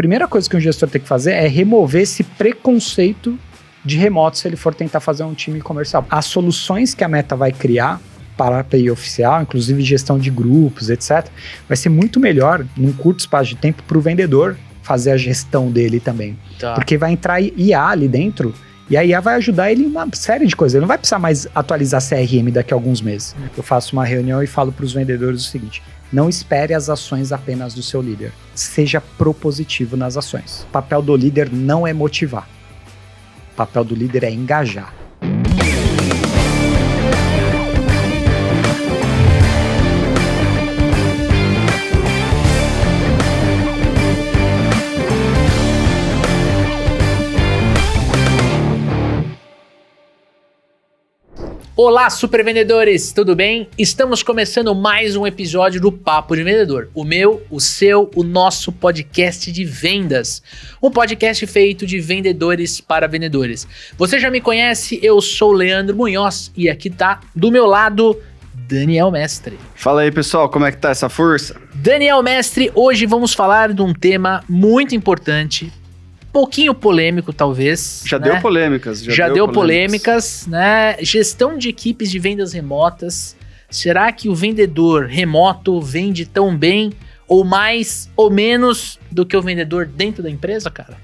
primeira coisa que um gestor tem que fazer é remover esse preconceito de remoto se ele for tentar fazer um time comercial. As soluções que a Meta vai criar para a API oficial, inclusive gestão de grupos, etc., vai ser muito melhor, num curto espaço de tempo, para o vendedor fazer a gestão dele também. Tá. Porque vai entrar IA ali dentro, e a IA vai ajudar ele em uma série de coisas. Ele não vai precisar mais atualizar CRM daqui a alguns meses. Eu faço uma reunião e falo para os vendedores o seguinte: não espere as ações apenas do seu líder. Seja propositivo nas ações. O papel do líder não é motivar. O papel do líder é engajar. Olá, super vendedores, tudo bem? Estamos começando mais um episódio do Papo de Vendedor. O meu, o seu, o nosso podcast de vendas. Um podcast feito de vendedores para vendedores. Você já me conhece, eu sou o Leandro Munhoz e aqui tá do meu lado Daniel Mestre. Fala aí, pessoal, como é que tá essa força? Daniel Mestre, hoje vamos falar de um tema muito importante, pouquinho polêmico, talvez. Já deu polêmicas. Já deu polêmicas, né? Gestão de equipes de vendas remotas. Será que o vendedor remoto vende tão bem, ou mais, ou menos, do que o vendedor dentro da empresa, cara?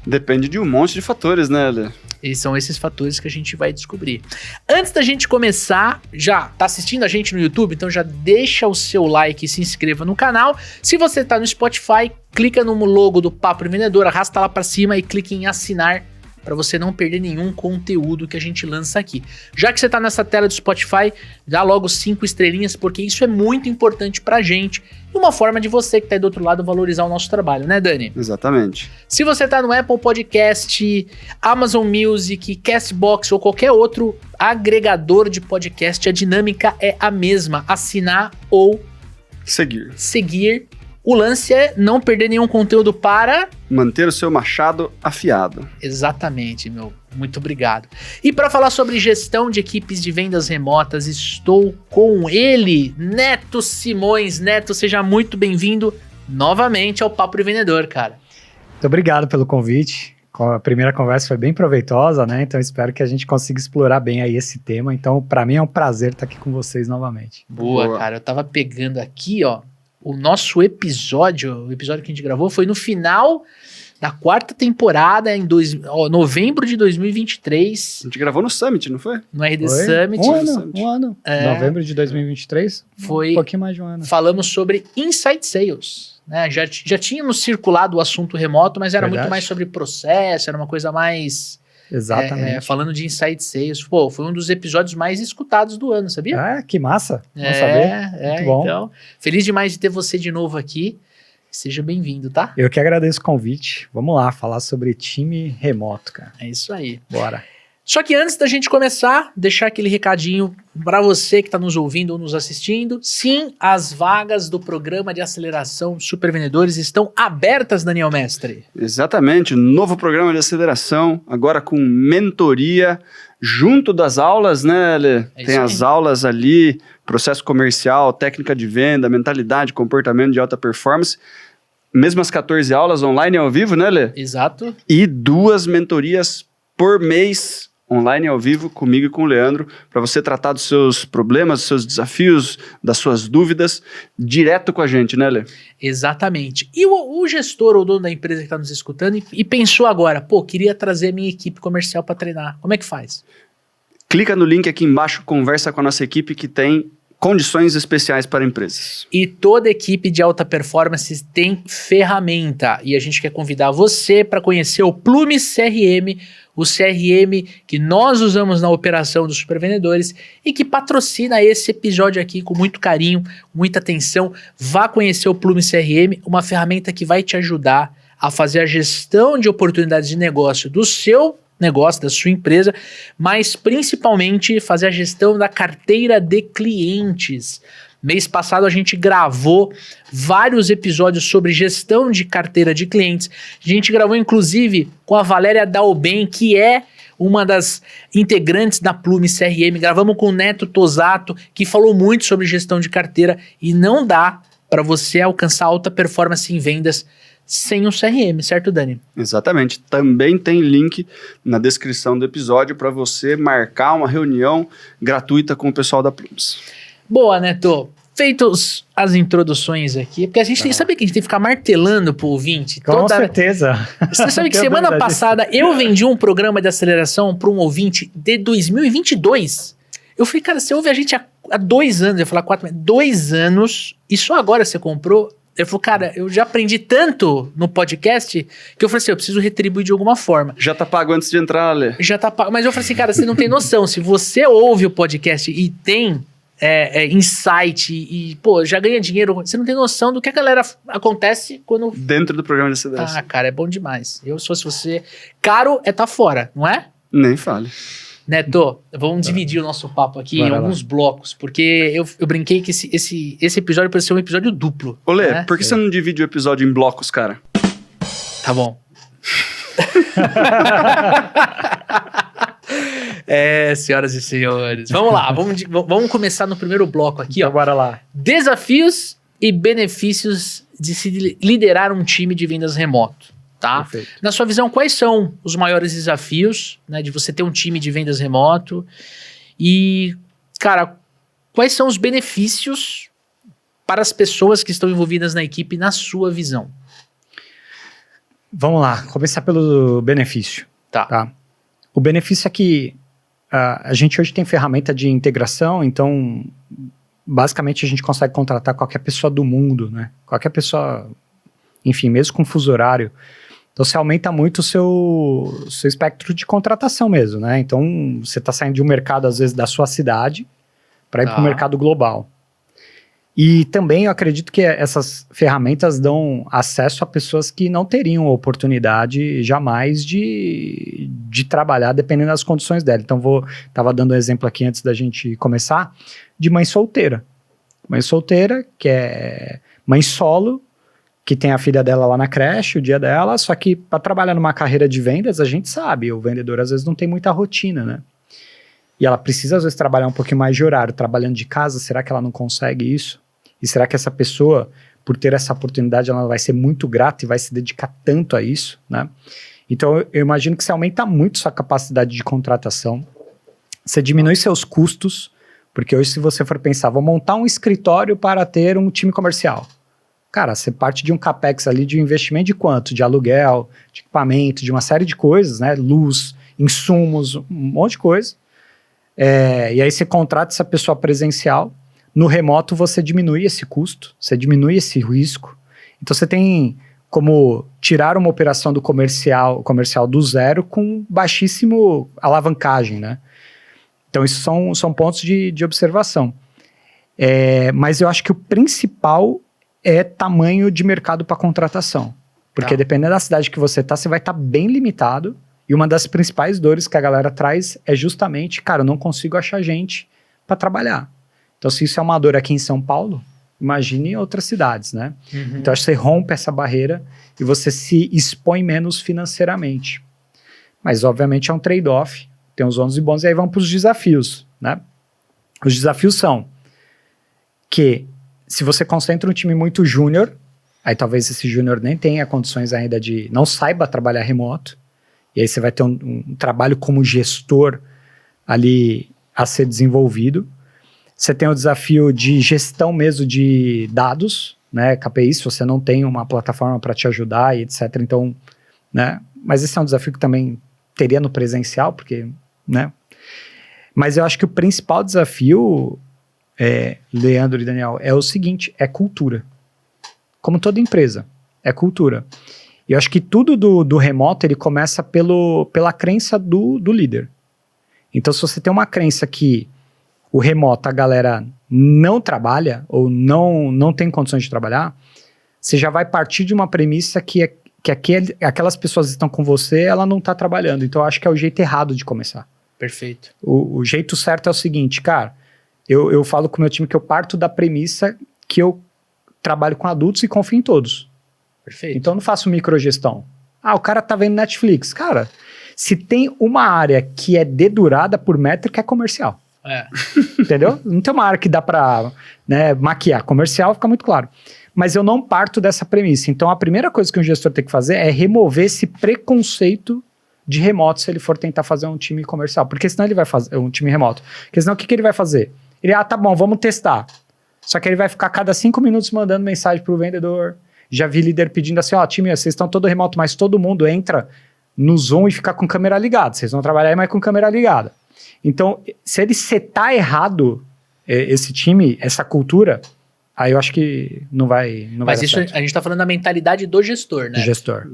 Depende de um monte de fatores, né, Lê? E são esses fatores que a gente vai descobrir. Antes da gente começar, já tá assistindo a gente no YouTube? Então já deixa o seu like e se inscreva no canal. Se você tá no Spotify, clica no logo do Papo de Vendedor, arrasta lá para cima e clique em assinar para você não perder nenhum conteúdo que a gente lança aqui. Já que você tá nessa tela do Spotify, dá logo 5 estrelinhas, porque isso é muito importante pra gente e uma forma de você que tá aí do outro lado valorizar o nosso trabalho, né, Dani? Exatamente. Se você tá no Apple Podcast, Amazon Music, Castbox ou qualquer outro agregador de podcast, a dinâmica é a mesma: assinar ou seguir. O lance é não perder nenhum conteúdo para manter o seu machado afiado. Exatamente, meu. Muito obrigado. E para falar sobre gestão de equipes de vendas remotas, estou com ele, Neto Simões. Neto, seja muito bem-vindo novamente ao Papo de Vendedor, cara. Muito obrigado pelo convite. A primeira conversa foi bem proveitosa, né? Então espero que a gente consiga explorar bem aí esse tema. Então, para mim é um prazer estar aqui com vocês novamente. Boa, cara. Eu tava pegando aqui, ó. O nosso episódio, o episódio que a gente gravou foi no final da 4ª temporada, em novembro de 2023. A gente gravou no Summit, não foi? No RD Summit. Um ano. Novembro de 2023, foi um pouquinho mais de um ano. Falamos sobre Inside Sales. Né? Já tínhamos circulado o assunto remoto, mas era muito mais sobre processo, era uma coisa mais... Exatamente. Falando de Inside Sales. Pô, foi um dos episódios mais escutados do ano, sabia? Ah, que massa. Vamos saber. Muito bom. Então, feliz demais de ter você de novo aqui. Seja bem-vindo, tá? Eu que agradeço o convite. Vamos lá, falar sobre time remoto, cara. É isso aí. Bora. Só que antes da gente começar, deixar aquele recadinho para você que está nos ouvindo ou nos assistindo. Sim, as vagas do programa de aceleração Super Vendedores estão abertas, Daniel Mestre. Exatamente, novo programa de aceleração, agora com mentoria, junto das aulas, né, Lê? Tem as aulas ali, processo comercial, técnica de venda, mentalidade, comportamento de alta performance. Mesmas 14 aulas online e ao vivo, né, Lê? Exato. E 2 mentorias por mês, online e ao vivo, comigo e com o Leandro, para você tratar dos seus problemas, dos seus desafios, das suas dúvidas, direto com a gente, né, Lê? Exatamente. E o gestor ou dono da empresa que está nos escutando e pensou agora, queria trazer a minha equipe comercial para treinar. Como é que faz? Clica no link aqui embaixo, conversa com a nossa equipe que tem condições especiais para empresas. E toda equipe de alta performance tem ferramenta. E a gente quer convidar você para conhecer o Plume CRM, o CRM que nós usamos na operação dos supervendedores e que patrocina esse episódio aqui com muito carinho, muita atenção. Vá conhecer o Plume CRM, uma ferramenta que vai te ajudar a fazer a gestão de oportunidades de negócio do seu negócio, da sua empresa, mas principalmente fazer a gestão da carteira de clientes. Mês passado a gente gravou vários episódios sobre gestão de carteira de clientes. A gente gravou inclusive com a Valéria Dalben, que é uma das integrantes da Plume CRM. Gravamos com o Neto Tosato, que falou muito sobre gestão de carteira, e não dá para você alcançar alta performance em vendas sem o CRM, certo, Dani? Exatamente. Também tem link na descrição do episódio para você marcar uma reunião gratuita com o pessoal da Plumes. Boa, Neto. Feitos as introduções aqui, porque a gente sabe que a gente tem que ficar martelando pro ouvinte. Com certeza. Você sabe que semana passada eu vendi um programa de aceleração para um ouvinte de 2022. Eu falei, cara, você ouve a gente há 2 anos, eu ia falar 2 anos, e só agora você comprou? Ele falou, cara, eu já aprendi tanto no podcast que eu falei assim, eu preciso retribuir de alguma forma. Já tá pago antes de entrar, Ale? Já tá pago, mas eu falei assim, cara, você não tem noção, se você ouve o podcast e tem insight e, pô, já ganha dinheiro, você não tem noção do que a galera acontece quando... Dentro do programa de aceleração. Ah, cara, é bom demais. Eu, se fosse você... Caro é tá fora, não é? Nem fale. Neto, vamos dividir o nosso papo aqui em alguns blocos, porque eu brinquei que esse episódio pode ser um episódio duplo. Olê, né? por que você não divide o episódio em blocos, cara? Tá bom. Senhoras e senhores. Vamos lá, vamos começar no primeiro bloco aqui, Então, ó. bora lá. Desafios e benefícios de se liderar um time de vendas remoto. Tá? Perfeito. Na sua visão, quais são os maiores desafios, né, de você ter um time de vendas remoto? E, cara, quais são os benefícios para as pessoas que estão envolvidas na equipe, na sua visão? Vamos lá, começar pelo benefício. Tá. O benefício é que a gente hoje tem ferramenta de integração, então, basicamente, a gente consegue contratar qualquer pessoa do mundo, né? Qualquer pessoa, enfim, mesmo com fuso horário. Então, você aumenta muito o seu espectro de contratação mesmo, né? Então, você está saindo de um mercado, às vezes, da sua cidade para ir para o mercado global. E também eu acredito que essas ferramentas dão acesso a pessoas que não teriam oportunidade jamais de trabalhar, dependendo das condições dela. Então, estava dando um exemplo aqui antes da gente começar, de mãe solteira. Mãe solteira, que é mãe solo, que tem a filha dela lá na creche, o dia dela, só que para trabalhar numa carreira de vendas, a gente sabe, o vendedor às vezes não tem muita rotina, né? E ela precisa às vezes trabalhar um pouquinho mais de horário, trabalhando de casa, será que ela não consegue isso? E será que essa pessoa, por ter essa oportunidade, ela vai ser muito grata e vai se dedicar tanto a isso, né? Então eu imagino que você aumenta muito sua capacidade de contratação, você diminui seus custos, porque hoje se você for pensar, vou montar um escritório para ter um time comercial. Cara, você parte de um capex ali de um investimento de quanto? De aluguel, de equipamento, de uma série de coisas, né? Luz, insumos, um monte de coisa. E aí você contrata essa pessoa presencial. No remoto você diminui esse custo, você diminui esse risco. Então você tem como tirar uma operação do comercial do zero com baixíssimo alavancagem, né? Então isso são pontos de observação. Mas eu acho que o principal é tamanho de mercado para contratação. Porque dependendo da cidade que você tá, você vai estar bem limitado. E uma das principais dores que a galera traz é justamente, cara, eu não consigo achar gente para trabalhar. Então, se isso é uma dor aqui em São Paulo, imagine em outras cidades, né? Uhum. Então, acho que você rompe essa barreira e você se expõe menos financeiramente. Mas, obviamente, é um trade-off. Tem os ônus e bônus. E aí vamos para os desafios, né? Os desafios são que se você concentra um time muito júnior, aí talvez esse júnior nem tenha condições ainda de... não saiba trabalhar remoto, e aí você vai ter um trabalho como gestor ali a ser desenvolvido. Você tem o desafio de gestão mesmo de dados, né, KPI, se você não tem uma plataforma para te ajudar e etc. Então, né, mas esse é um desafio que também teria no presencial, porque, né. Mas eu acho que o principal desafio... Leandro e Daniel, é o seguinte, é cultura. Como toda empresa, é cultura. E eu acho que tudo do remoto, ele começa pela crença do líder. Então, se você tem uma crença que o remoto, a galera não trabalha, ou não tem condições de trabalhar, você já vai partir de uma premissa que aquelas pessoas que estão com você, ela não está trabalhando. Então, eu acho que é o jeito errado de começar. Perfeito. O jeito certo é o seguinte, cara, eu falo com o meu time que eu parto da premissa que eu trabalho com adultos e confio em todos. Perfeito. Então eu não faço microgestão. O cara tá vendo Netflix. Cara, se tem uma área que é dedurada por métrica, é comercial. Entendeu? Não tem uma área que dá pra, né, maquiar. Comercial fica muito claro. Mas eu não parto dessa premissa. Então, a primeira coisa que um gestor tem que fazer é remover esse preconceito de remoto se ele for tentar fazer um time comercial. Porque senão ele vai fazer um time remoto. Porque senão o que ele vai fazer? Ele, tá bom, vamos testar. Só que ele vai ficar cada 5 minutos mandando mensagem pro vendedor. Já vi líder pedindo assim, time, vocês estão todo remoto, mas todo mundo entra no Zoom e fica com câmera ligada. Vocês vão trabalhar aí, mas com câmera ligada. Então, se ele setar errado esse time, essa cultura... Aí eu acho que não vai Mas isso certo. A gente está falando da mentalidade do gestor, né? Do gestor.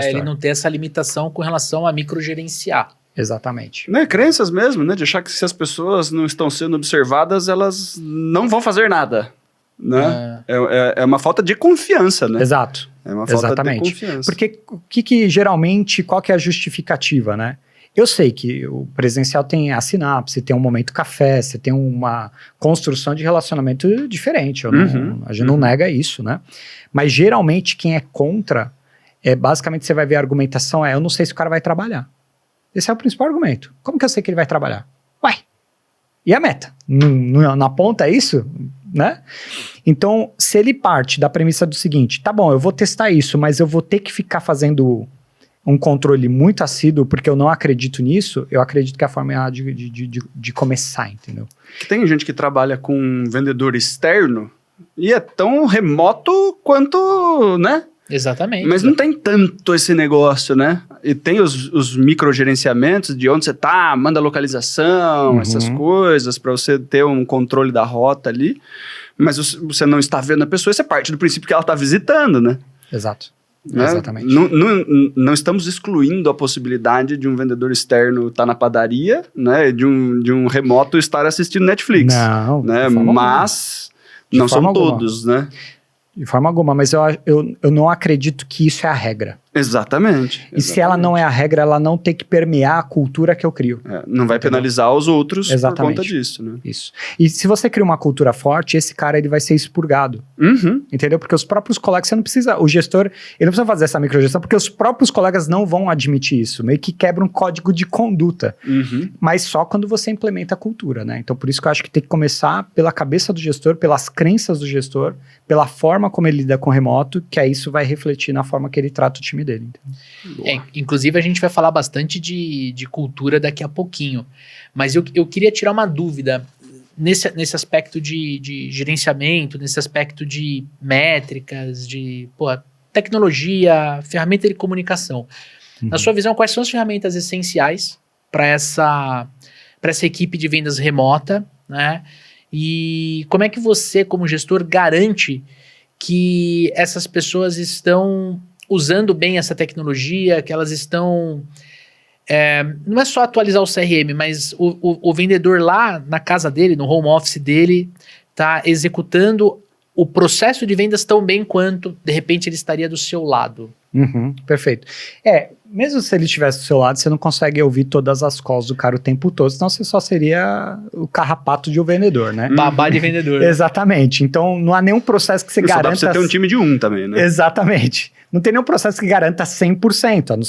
Ele não ter essa limitação com relação a microgerenciar. Exatamente. Né, crenças mesmo, né? De achar que se as pessoas não estão sendo observadas, elas não vão fazer nada. Né? É uma falta de confiança, né? Exato. É uma falta Exatamente. de confiança. Porque o que geralmente, qual que é a justificativa, né? Eu sei que o presencial tem a sinapse, tem um momento café, você tem uma construção de relacionamento diferente. A gente não nega isso, né? Mas geralmente quem é contra, basicamente você vai ver a argumentação eu não sei se o cara vai trabalhar. Esse é o principal argumento. Como que eu sei que ele vai trabalhar? Ué, e a meta? Na ponta é isso? Né? Então, se ele parte da premissa do seguinte, tá bom, eu vou testar isso, mas eu vou ter que ficar fazendo um controle muito assíduo, porque eu não acredito nisso, eu acredito que a forma é de começar, entendeu? Tem gente que trabalha com um vendedor externo e é tão remoto quanto, né? Exatamente. Mas não tem tanto esse negócio, né? E tem os microgerenciamentos de onde você tá, manda localização, essas coisas, para você ter um controle da rota ali, mas você não está vendo a pessoa, você parte do princípio que ela está visitando, né? Exato. Né? Exatamente. Não estamos excluindo a possibilidade de um vendedor externo estar na padaria, né? De um remoto estar assistindo Netflix. Não, né? Mas não são todos, né? De forma alguma, mas eu não acredito que isso é a regra. Exatamente. E se ela não é a regra, ela não tem que permear a cultura que eu crio. Não vai penalizar os outros por conta disso, né? Isso. E se você cria uma cultura forte, esse cara ele vai ser expurgado. Entendeu? Porque os próprios colegas, você não precisa, o gestor, ele não precisa fazer essa microgestão, porque os próprios colegas não vão admitir isso. Meio que quebra um código de conduta. Mas só quando você implementa a cultura, né? Então por isso que eu acho que tem que começar pela cabeça do gestor, pelas crenças do gestor, pela forma como ele lida com o remoto, que aí isso vai refletir na forma que ele trata o time dele. Inclusive a gente vai falar bastante de cultura daqui a pouquinho, mas eu queria tirar uma dúvida nesse aspecto de gerenciamento, nesse aspecto de métricas, de tecnologia, ferramenta de comunicação. Na sua visão, quais são as ferramentas essenciais para essa equipe de vendas remota, né? E como é que você, como gestor, garante que essas pessoas estão usando bem essa tecnologia, que elas estão... não é só atualizar o CRM, mas o vendedor lá na casa dele, no home office dele, está executando o processo de vendas tão bem quanto, de repente, ele estaria do seu lado. Perfeito. Mesmo se ele estivesse do seu lado, você não consegue ouvir todas as calls do cara o tempo todo, senão você só seria o carrapato de um vendedor, né? Babá de vendedor. Exatamente. Então, não há nenhum processo que você garanta... Só dá pra você ter um time de também, né? Exatamente. Não tem nenhum processo que garanta 100%, a não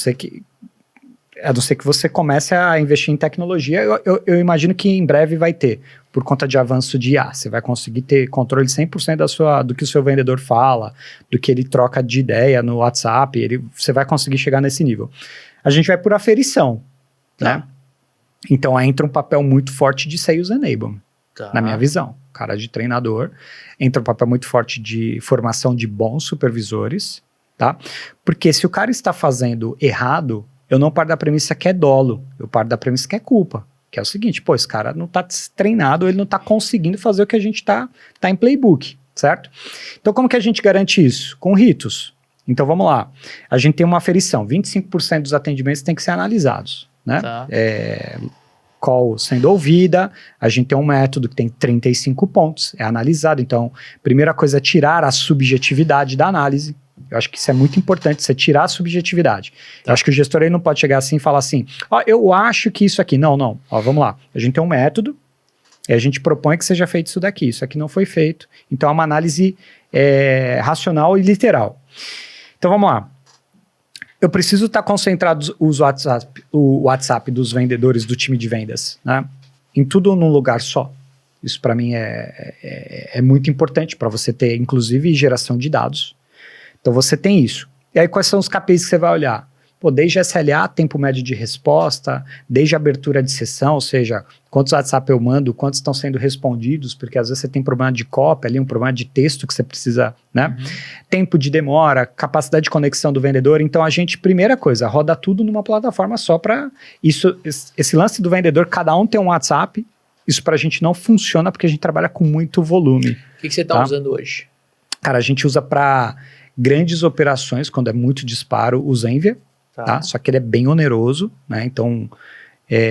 ser que você comece a investir em tecnologia. Eu imagino que em breve vai ter, por conta de avanço de IA. Você vai conseguir ter controle 100% do que o seu vendedor fala, do que ele troca de ideia no WhatsApp, você vai conseguir chegar nesse nível. A gente vai por aferição, né? Então aí entra um papel muito forte de Sales Enablement, na minha visão. Cara de treinador, entra um papel muito forte de formação de bons supervisores, tá? Porque se o cara está fazendo errado, eu não paro da premissa que é dolo, eu paro da premissa que é culpa, que é o seguinte, esse cara não está treinado, ele não está conseguindo fazer o que a gente tá em playbook, certo? Então como que a gente garante isso? Com ritos. Então vamos lá, a gente tem uma aferição, 25% dos atendimentos tem que ser analisados, né? Call sendo ouvida, a gente tem um método que tem 35 pontos, é analisado, então primeira coisa é tirar a subjetividade da análise. Eu acho que isso é muito importante, você tirar a subjetividade. Eu acho que o gestor aí não pode chegar assim e falar assim, eu acho que isso aqui. Não. Vamos lá. A gente tem um método e a gente propõe que seja feito isso daqui. Isso aqui não foi feito. Então é uma análise racional e literal. Então vamos lá. Eu preciso estar concentrado o WhatsApp dos vendedores do time de vendas, né? Em tudo num lugar só. Isso para mim é muito importante para você ter, inclusive, geração de dados. Então você tem isso. E aí quais são os KPIs que você vai olhar? Pô, desde SLA, tempo médio de resposta, desde abertura de sessão, ou seja, quantos WhatsApp eu mando, quantos estão sendo respondidos, porque às vezes você tem problema de cópia ali, um problema de texto que você precisa, né? Tempo de demora, capacidade de conexão do vendedor. Então a gente, primeira coisa, roda tudo numa plataforma só para isso. Esse lance do vendedor, cada um tem um WhatsApp, isso pra gente não funciona porque a gente trabalha com muito volume. O que você tá usando hoje? Cara, a gente usa para grandes operações, quando é muito disparo, o Zenvia. Tá? Só que ele é bem oneroso, né? Então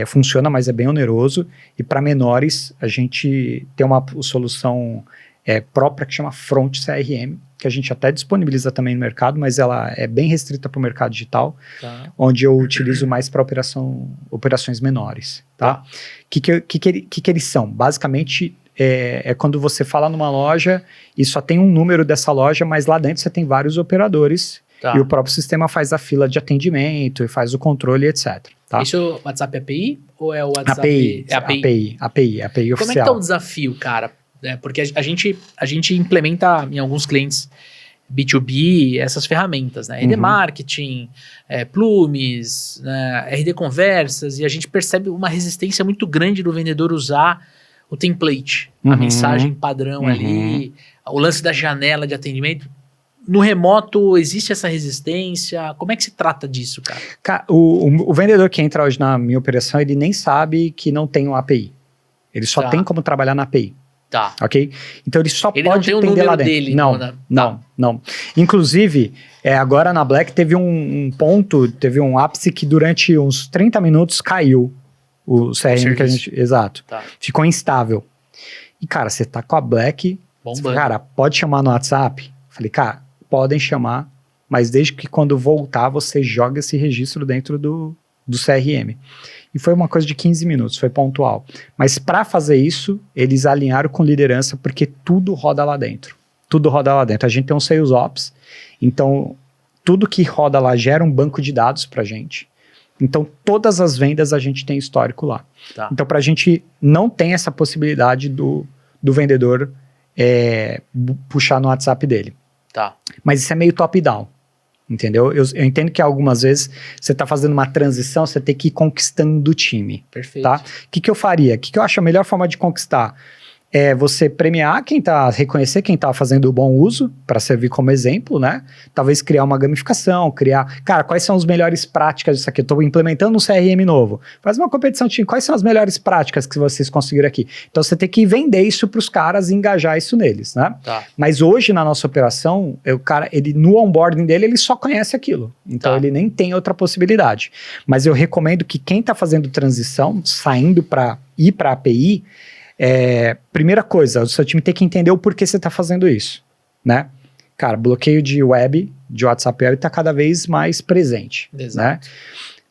funciona, mas é bem oneroso. E para menores, a gente tem uma solução própria que chama Front CRM, que a gente até disponibiliza também no mercado, mas ela é bem restrita para o mercado digital, onde eu utilizo mais para operações menores. Tá? Que eles são? Basicamente, quando você fala numa loja e só tem um número dessa loja, mas lá dentro você tem vários operadores. E o próprio sistema faz a fila de atendimento e faz o controle, etc. Tá? Isso é o WhatsApp API ou é o WhatsApp... API oficial. Como é que tá o desafio, cara? Porque a gente implementa em alguns clientes B2B essas ferramentas, né? RD Marketing, Plumes, RD Conversas, e a gente percebe uma resistência muito grande do vendedor usar o template, a mensagem padrão ali, o lance da janela de atendimento. No remoto, existe essa resistência? Como é que se trata disso, cara? O vendedor que entra hoje na minha operação, ele nem sabe que não tem um API. Ele só tem como trabalhar na API. Tá. Ok? Então ele só ele pode atender lá dentro. Dele, não. Inclusive, agora na Black teve um ponto, teve um ápice que durante uns 30 minutos caiu o CRM que a gente... Exato. Tá. Ficou instável. E, cara, você tá com a Black... Cara, pode chamar no WhatsApp? Falei, cara... Podem chamar, mas desde que quando voltar, você joga esse registro dentro do CRM. E foi uma coisa de 15 minutos, foi pontual. Mas para fazer isso, eles alinharam com liderança, porque tudo roda lá dentro. Tudo roda lá dentro. A gente tem um Sales Ops, então tudo que roda lá gera um banco de dados para a gente. Então todas as vendas a gente tem histórico lá. Tá. Então para a gente não tem essa possibilidade do vendedor puxar no WhatsApp dele. Tá. Mas isso é meio top-down, entendeu? Eu entendo que algumas vezes você está fazendo uma transição, você tem que ir conquistando o time. Perfeito. Tá? O que eu faria? O que eu acho a melhor forma de conquistar? É você premiar reconhecer quem está fazendo o bom uso, para servir como exemplo, né? Talvez criar uma gamificação, cara, quais são as melhores práticas disso aqui? Eu estou implementando um CRM novo. Faz uma competição de time, quais são as melhores práticas que vocês conseguiram aqui? Então você tem que vender isso para os caras e engajar isso neles, né? Tá. Mas hoje na nossa operação, o cara, no onboarding dele, ele só conhece aquilo. Então ele nem tem outra possibilidade. Mas eu recomendo que quem está fazendo transição, saindo para ir para a API, primeira coisa, o seu time tem que entender o porquê você está fazendo isso, né? Cara, bloqueio de web, de WhatsApp web está cada vez mais presente, né?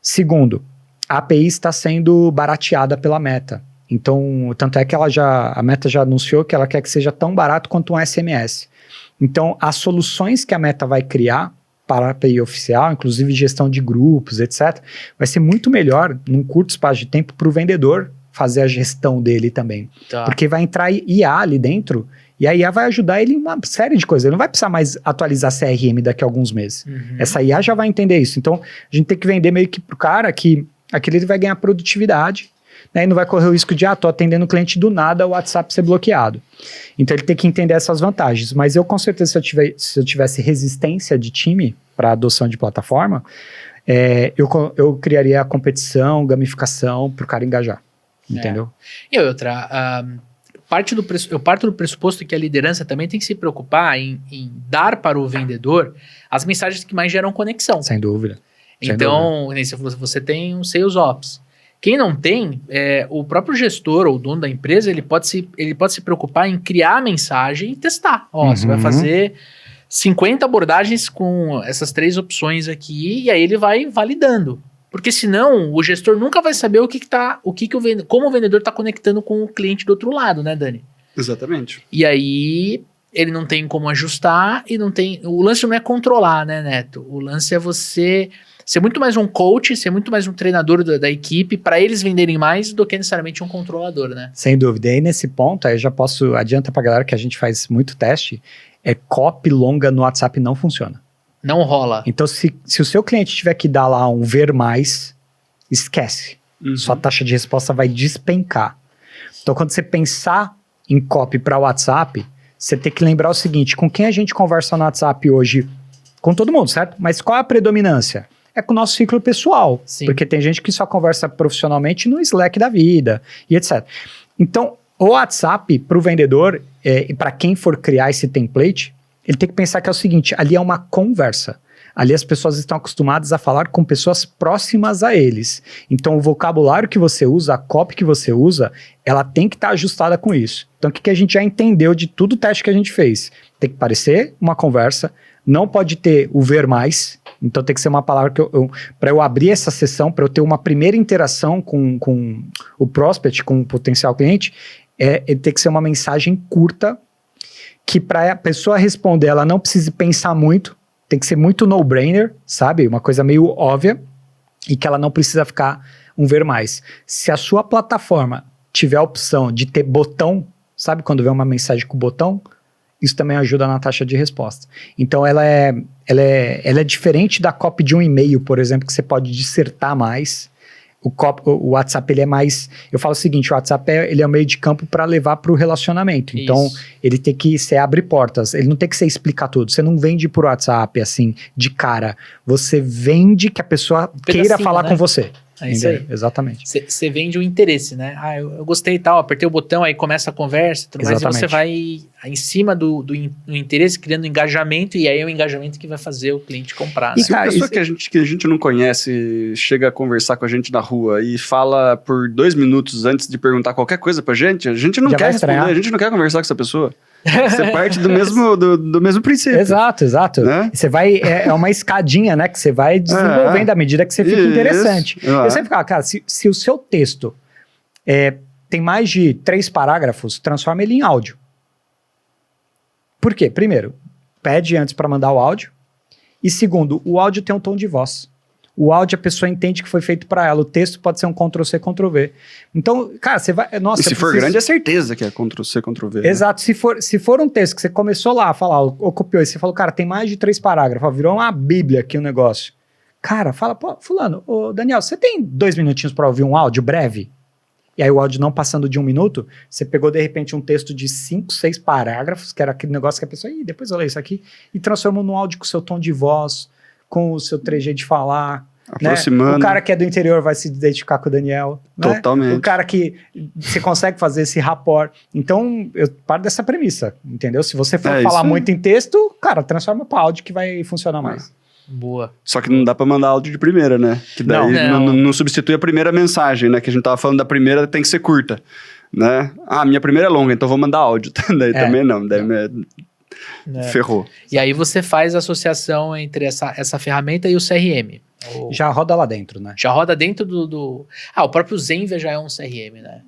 Segundo, a API está sendo barateada pela Meta. Então, tanto é que a Meta já anunciou que ela quer que seja tão barato quanto um SMS. Então, as soluções que a Meta vai criar para a API oficial, inclusive gestão de grupos, etc., vai ser muito melhor, num curto espaço de tempo, para o vendedor fazer a gestão dele também. Tá. Porque vai entrar IA ali dentro, e a IA vai ajudar ele em uma série de coisas. Ele não vai precisar mais atualizar CRM daqui a alguns meses. Essa IA já vai entender isso. Então, a gente tem que vender meio que pro cara que aquele ele vai ganhar produtividade, né, e não vai correr o risco de, tô atendendo o cliente do nada, o WhatsApp ser bloqueado. Então, ele tem que entender essas vantagens. Mas eu, com certeza, se eu tivesse resistência de time para adoção de plataforma, eu criaria a competição, gamificação para o cara engajar. Entendeu? E outra, eu parto do pressuposto que a liderança também tem que se preocupar em dar para o vendedor as mensagens que mais geram conexão. Sem dúvida. Então, você tem um Sales Ops. Quem não tem, o próprio gestor ou dono da empresa, ele pode se preocupar em criar a mensagem e testar. Você vai fazer 50 abordagens com essas 3 opções aqui, e aí ele vai validando. Porque senão o gestor nunca vai saber como o vendedor está conectando com o cliente do outro lado, né, Dani? Exatamente. E aí ele não tem como ajustar e não tem... O lance não é controlar, né, Neto? O lance é você ser muito mais um coach, ser muito mais um treinador da equipe para eles venderem mais do que necessariamente um controlador, né? Sem dúvida. E aí nesse ponto, aí eu já posso, adianta pra galera que a gente faz muito teste, copy longa no WhatsApp não funciona. Não rola. Então se o seu cliente tiver que dar lá um ver mais, esquece. Sua taxa de resposta vai despencar. Então quando você pensar em copy para WhatsApp, você tem que lembrar o seguinte, com quem a gente conversa no WhatsApp hoje? Com todo mundo, certo? Mas qual é a predominância? É com o nosso ciclo pessoal. Sim. Porque tem gente que só conversa profissionalmente no Slack da vida e etc. Então, o WhatsApp para o vendedor e para quem for criar esse template, ele tem que pensar que é o seguinte, ali é uma conversa. Ali as pessoas estão acostumadas a falar com pessoas próximas a eles. Então, o vocabulário que você usa, a copy que você usa, ela tem que estar ajustada com isso. Então, o que a gente já entendeu de tudo o teste que a gente fez? Tem que parecer uma conversa, não pode ter o ver mais. Então, tem que ser uma palavra que para eu abrir essa sessão, para eu ter uma primeira interação com o prospect, com o potencial cliente, ele tem que ser uma mensagem curta, que para a pessoa responder, ela não precise pensar muito, tem que ser muito no-brainer, sabe? Uma coisa meio óbvia e que ela não precisa ficar um ver mais. Se a sua plataforma tiver a opção de ter botão, sabe quando vem uma mensagem com botão? Isso também ajuda na taxa de resposta. Então ela é diferente da copy de um e-mail, por exemplo, que você pode dissertar mais. O WhatsApp, ele é mais... Eu falo o seguinte, o WhatsApp ele é um meio de campo para levar para o relacionamento. Então, Isso. ele tem que ser abre portas. Ele não tem que ser explicar tudo. Você não vende por WhatsApp, assim, de cara. Você vende que a pessoa queira falar com você. É isso aí. Exatamente. Você vende o interesse, né? Ah, eu gostei e tal, apertei o botão, aí começa a conversa e tudo mais, e você vai em cima do interesse, criando engajamento, e aí é o engajamento que vai fazer o cliente comprar, né? Se uma pessoa que a gente não conhece chega a conversar com a gente na rua e fala por 2 minutos antes de perguntar qualquer coisa pra gente, a gente não Já quer vai responder, estranhar. a gente não quer conversar com essa pessoa. Você parte do mesmo princípio. Exato. Né? Você vai, é uma escadinha, né, que você vai desenvolvendo à medida que você fica interessante. Eu sempre falo, cara, se o seu texto tem mais de 3 parágrafos, transforma ele em áudio. Por quê? Primeiro, pede antes para mandar o áudio. E segundo, o áudio tem um tom de voz. O áudio a pessoa entende que foi feito para ela. O texto pode ser um Ctrl+C, Ctrl+V. Então, cara, você vai... Nossa, E se for grande, é certeza que é Ctrl+C, Ctrl+V. Exato. Né? Se for um texto que você começou lá a falar, ou copiou, e você falou, cara, tem mais de 3 parágrafos, virou uma bíblia aqui o negócio. Cara, fala, pô, fulano, ô Daniel, você tem 2 minutinhos para ouvir um áudio breve? E aí o áudio não passando de 1 minuto, você pegou de repente um texto de 5, 6 parágrafos, que era aquele negócio que a pessoa, depois eu leio isso aqui, e transformou num áudio com o seu tom de voz, com o seu trejeito de falar. Aproximando. Né? O cara que é do interior vai se identificar com o Daniel. Totalmente. Né? O cara que você consegue fazer esse rapport. Então, eu paro dessa premissa, entendeu? Se você for falar muito em texto, cara, transforma para áudio que vai funcionar mais. Boa. Só que não dá pra mandar áudio de primeira, né? Que daí não substitui a primeira mensagem, né? Que a gente tava falando da primeira, tem que ser curta, né? Ah, minha primeira é longa, então vou mandar áudio. Daí também não, daí ferrou. E aí você faz a associação entre essa ferramenta e o CRM. Já roda lá dentro, né? Já roda dentro do... Ah, o próprio Zenvia já é um CRM, né?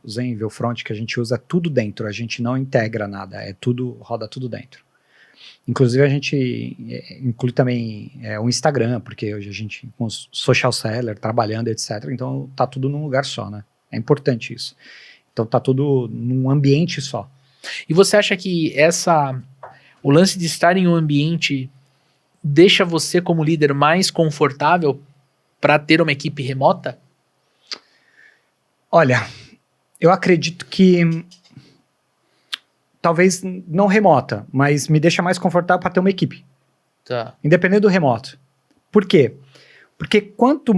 O Zenvia, o front que a gente usa, tudo dentro. A gente não integra nada, roda tudo dentro. Inclusive a gente inclui também o Instagram, porque hoje a gente com os social seller, trabalhando, etc. Então tá tudo num lugar só, né? É importante isso. Então tá tudo num ambiente só. E você acha que o lance de estar em um ambiente deixa você como líder mais confortável para ter uma equipe remota? Olha, eu acredito que talvez não remota, mas me deixa mais confortável para ter uma equipe. Tá. Independente do remoto. Por quê? Porque quanto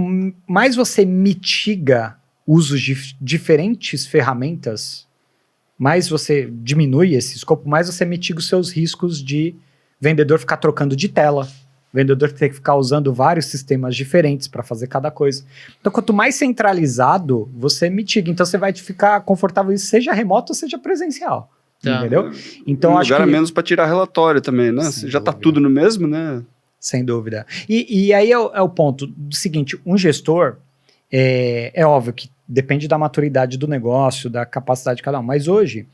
mais você mitiga usos de diferentes ferramentas, mais você diminui esse escopo, mais você mitiga os seus riscos de vendedor ficar trocando de tela, vendedor ter que ficar usando vários sistemas diferentes para fazer cada coisa. Então, quanto mais centralizado, você mitiga. Então, você vai ficar confortável, seja remoto ou seja presencial. Tá. Entendeu? Então, acho lugar que... a menos para tirar relatório também, né? Já tá tudo no mesmo, né? Sem dúvida. E aí é o ponto do seguinte, um gestor, é óbvio que depende da maturidade do negócio, da capacidade de cada um, mas hoje,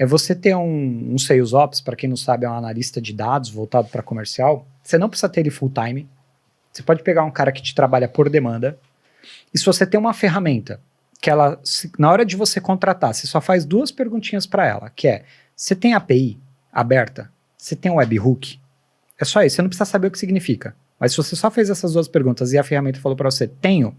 você ter um Sales Ops, para quem não sabe, é um analista de dados voltado para comercial, você não precisa ter ele full time, Você pode pegar um cara que te trabalha por demanda, e se você tem uma ferramenta que ela, na hora de você contratar, você só faz 2 perguntinhas para ela, que é, você tem API aberta? Você tem um webhook? É só isso, você não precisa saber o que significa. Mas se você só fez essas 2 perguntas e a ferramenta falou para você, tenho, o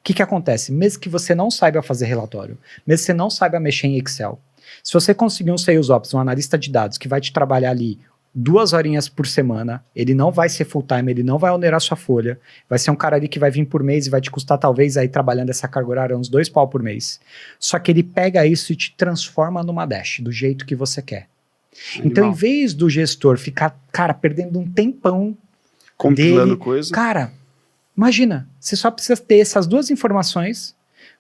que acontece? Mesmo que você não saiba fazer relatório, mesmo que você não saiba mexer em Excel, se você conseguir um Sales Ops, um analista de dados que vai te trabalhar ali 2 horinhas por semana, ele não vai ser full time, ele não vai onerar sua folha, vai ser um cara ali que vai vir por mês e vai te custar talvez aí trabalhando essa carga horária uns 2 pau por mês. Só que ele pega isso e te transforma numa dash, do jeito que você quer. Animal. Então, em vez do gestor ficar, cara, perdendo um tempão compilando dele, coisa. cara, imagina, você só precisa ter essas 2 informações,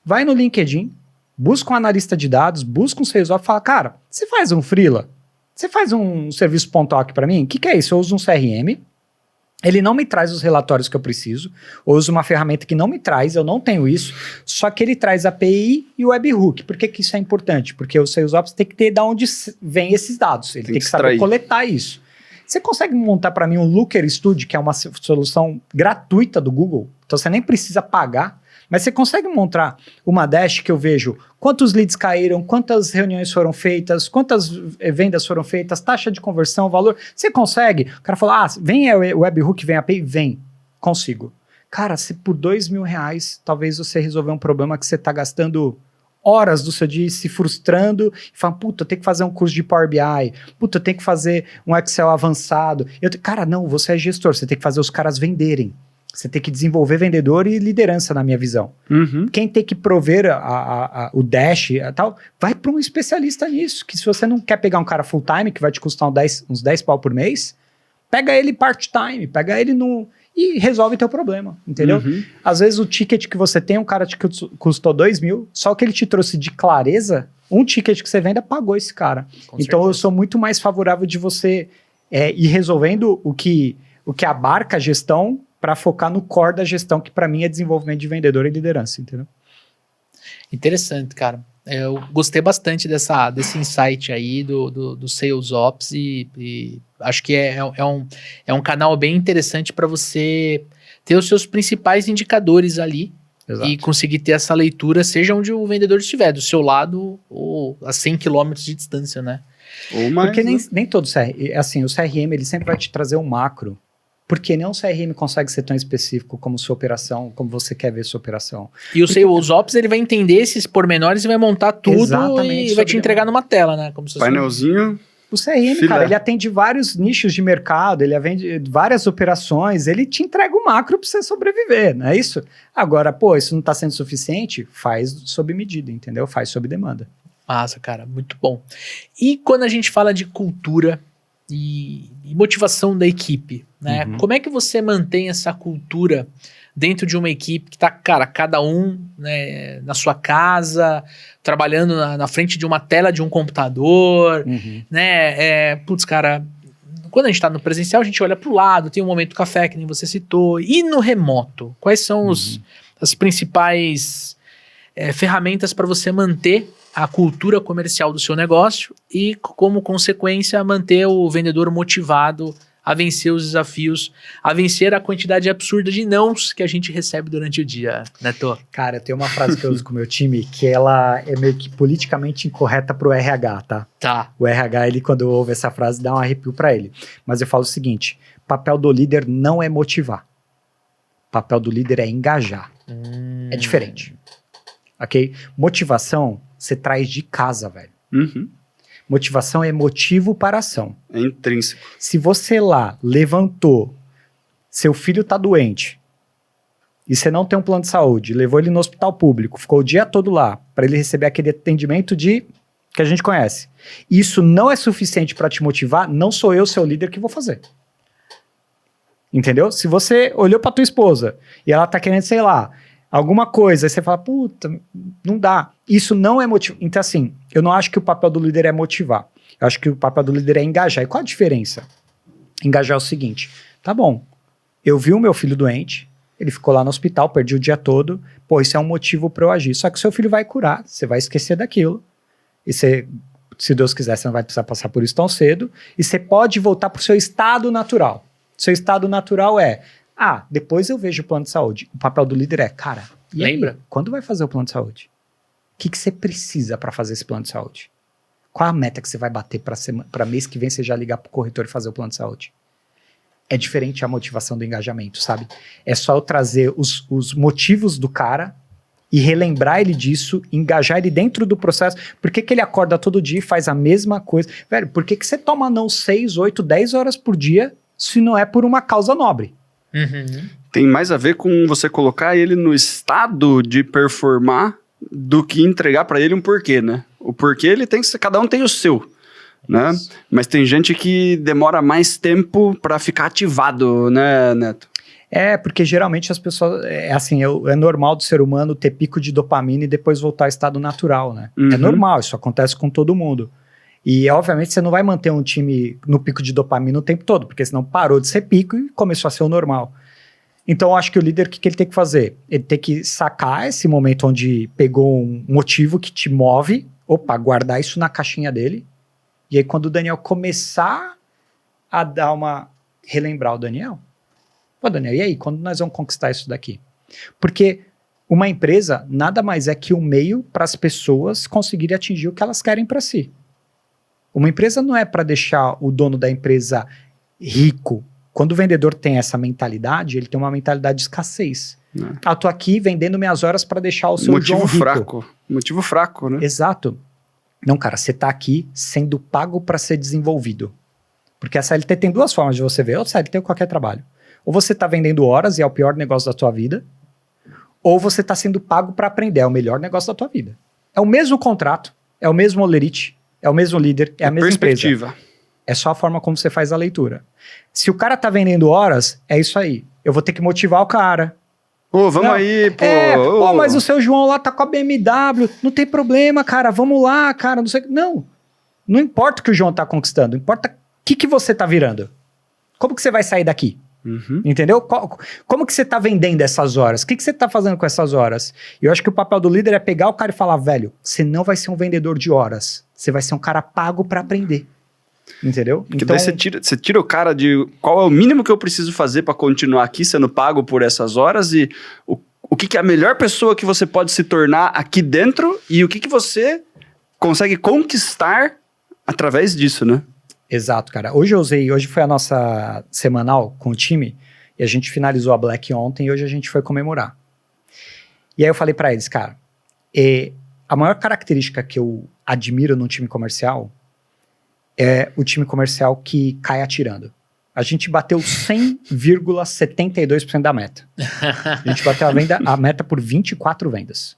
vai no LinkedIn, busca um analista de dados, busca um Sales Ops e fala, cara, você faz um freela? Você faz um serviço .hoc para mim? O que é isso? Eu uso um CRM, ele não me traz os relatórios que eu preciso, eu uso uma ferramenta que não me traz, eu não tenho isso, só que ele traz a API e o webhook. Por que isso é importante? Porque o Sales Ops tem que ter de onde vem esses dados, ele tem que saber coletar isso. Você consegue montar para mim um Looker Studio, que é uma solução gratuita do Google, então você nem precisa pagar, mas você consegue montar uma dash que eu vejo quantos leads caíram, quantas reuniões foram feitas, quantas vendas foram feitas, taxa de conversão, valor. Você consegue? O cara fala, vem o webhook, vem a API, vem. Consigo. Cara, se por R$2.000, talvez você resolver um problema que você está gastando horas do seu dia se frustrando e fala, puta, eu tenho que fazer um curso de Power BI, puta, eu tenho que fazer um Excel avançado. Cara, não, você é gestor, você tem que fazer os caras venderem. Você tem que desenvolver vendedor e liderança, na minha visão. Uhum. Quem tem que prover o dash e tal, vai para um especialista nisso. Que se você não quer pegar um cara full time, que vai te custar uns 10 pau por mês, pega ele part-time, pega ele e resolve teu problema, entendeu? Uhum. Às vezes o ticket que você tem, um cara te custou 2.000, só que ele te trouxe de clareza, um ticket que você venda pagou esse cara. Com então certeza. eu sou muito mais favorável de você ir resolvendo o que abarca a gestão, para focar no core da gestão, que para mim é desenvolvimento de vendedor e liderança, entendeu? Interessante, cara. Eu gostei bastante desse insight aí do Sales Ops e acho que é um canal bem interessante para você ter os seus principais indicadores ali. Exato. E conseguir ter essa leitura, seja onde o vendedor estiver, do seu lado ou a 100 km de distância, né? Ou mais, porque né? nem todo assim, o CRM ele sempre vai te trazer um macro. Porque nem um CRM consegue ser tão específico como sua operação, como você quer ver sua operação. E o Sales Ops, ele vai entender esses pormenores e vai montar tudo e vai te entregar numa tela, né? Como se painelzinho. O CRM, cara, ele atende vários nichos de mercado, ele atende várias operações, ele te entrega o macro para você sobreviver, não é isso? Agora, isso não está sendo suficiente, faz sob medida, entendeu? Faz sob demanda. Massa, cara, muito bom. E quando a gente fala de cultura e motivação da equipe, né? Uhum. Como é que você mantém essa cultura dentro de uma equipe que tá, cara, cada um, né, na sua casa, trabalhando na frente de uma tela de um computador, né? Putz, cara, quando a gente tá no presencial, a gente olha pro lado, tem um momento café, que nem você citou. E no remoto, quais são as principais ferramentas para você manter a cultura comercial do seu negócio e, como consequência, manter o vendedor motivado a vencer os desafios, a vencer a quantidade absurda de nãos que a gente recebe durante o dia, Neto? Cara, eu tenho uma frase que eu uso com o meu time, que ela é meio que politicamente incorreta pro RH, tá? Tá. O RH, ele, quando ouve essa frase, dá um arrepio pra ele. Mas eu falo o seguinte, papel do líder não é motivar. Papel do líder é engajar. É diferente. Ok? Motivação, você traz de casa, velho. Motivação é motivo para ação. É intrínseco. Se você lá levantou, seu filho tá doente, e você não tem um plano de saúde, levou ele no hospital público, ficou o dia todo lá, para ele receber aquele atendimento que a gente conhece. Isso não é suficiente para te motivar, não sou eu, seu líder, que vou fazer. Entendeu? Se você olhou para tua esposa, e ela tá querendo, sei lá, alguma coisa, aí você fala, puta, não dá. Isso não é motivo. Então, assim, eu não acho que o papel do líder é motivar. Eu acho que o papel do líder é engajar. E qual a diferença? Engajar é o seguinte, tá bom, eu vi o meu filho doente, ele ficou lá no hospital, perdi o dia todo, isso é um motivo para eu agir. Só que o seu filho vai curar, você vai esquecer daquilo, e você, se Deus quiser, você não vai precisar passar por isso tão cedo, e você pode voltar para o seu estado natural. Seu estado natural é, Depois eu vejo o plano de saúde. O papel do líder é, cara, e aí, Lembra? quando vai fazer o plano de saúde? O que você precisa para fazer esse plano de saúde? Qual a meta que você vai bater para mês que vem você já ligar pro corretor e fazer o plano de saúde? É diferente a motivação do engajamento, sabe? É só eu trazer os motivos do cara e relembrar ele disso, engajar ele dentro do processo. Por que ele acorda todo dia e faz a mesma coisa? Velho, por que você toma não 6, 8, 10 horas por dia se não é por uma causa nobre? Tem mais a ver com você colocar ele no estado de performar do que entregar para ele um porquê, né? O porquê ele tem que ser, cada um tem o seu, né? Mas tem gente que demora mais tempo para ficar ativado, né, Neto? Porque geralmente as pessoas, é normal do ser humano ter pico de dopamina e depois voltar ao estado natural, né? É normal, isso acontece com todo mundo. E, obviamente, você não vai manter um time no pico de dopamina o tempo todo, porque senão parou de ser pico e começou a ser o normal. Então, eu acho que o líder, o que ele tem que fazer? Ele tem que sacar esse momento onde pegou um motivo que te move, guardar isso na caixinha dele, e aí quando o Daniel começar a relembrar o Daniel, Daniel, e aí, quando nós vamos conquistar isso daqui? Porque uma empresa nada mais é que um meio para as pessoas conseguirem atingir o que elas querem para si. Uma empresa não é para deixar o dono da empresa rico. Quando o vendedor tem essa mentalidade, ele tem uma mentalidade de escassez. Eu tô aqui vendendo minhas horas para deixar o seu João rico. Motivo fraco, né? Exato. Não, cara, você tá aqui sendo pago para ser desenvolvido. Porque a CLT tem duas formas de você ver, ou CLT ou qualquer trabalho. Ou você tá vendendo horas e é o pior negócio da tua vida, ou você tá sendo pago para aprender, é o melhor negócio da tua vida. É o mesmo contrato, é o mesmo olerite, é o mesmo líder, é a mesma perspectiva. Empresa. É só a forma como você faz a leitura. Se o cara tá vendendo horas, é isso aí. Eu vou ter que motivar o cara. Vamos aí, pô. Mas o seu João lá tá com a BMW. Não tem problema, cara. Vamos lá, cara. Não importa o que o João tá conquistando. Importa o que você tá virando. Como que você vai sair daqui? Entendeu? Como que você tá vendendo essas horas? O que você tá fazendo com essas horas? E eu acho que o papel do líder é pegar o cara e falar, velho, você não vai ser um vendedor de horas. Você vai ser um cara pago para aprender. Entendeu? Porque daí você tira o cara de qual é o mínimo que eu preciso fazer para continuar aqui sendo pago por essas horas e o que é a melhor pessoa que você pode se tornar aqui dentro e o que você consegue conquistar através disso, né? Exato, cara. Hoje foi a nossa semanal com o time e a gente finalizou a Black ontem e hoje a gente foi comemorar. E aí eu falei para eles, cara, a maior característica que eu admiro num time comercial é o time comercial que cai atirando. A gente bateu 100,72% da meta. A gente bateu a meta por 24 vendas.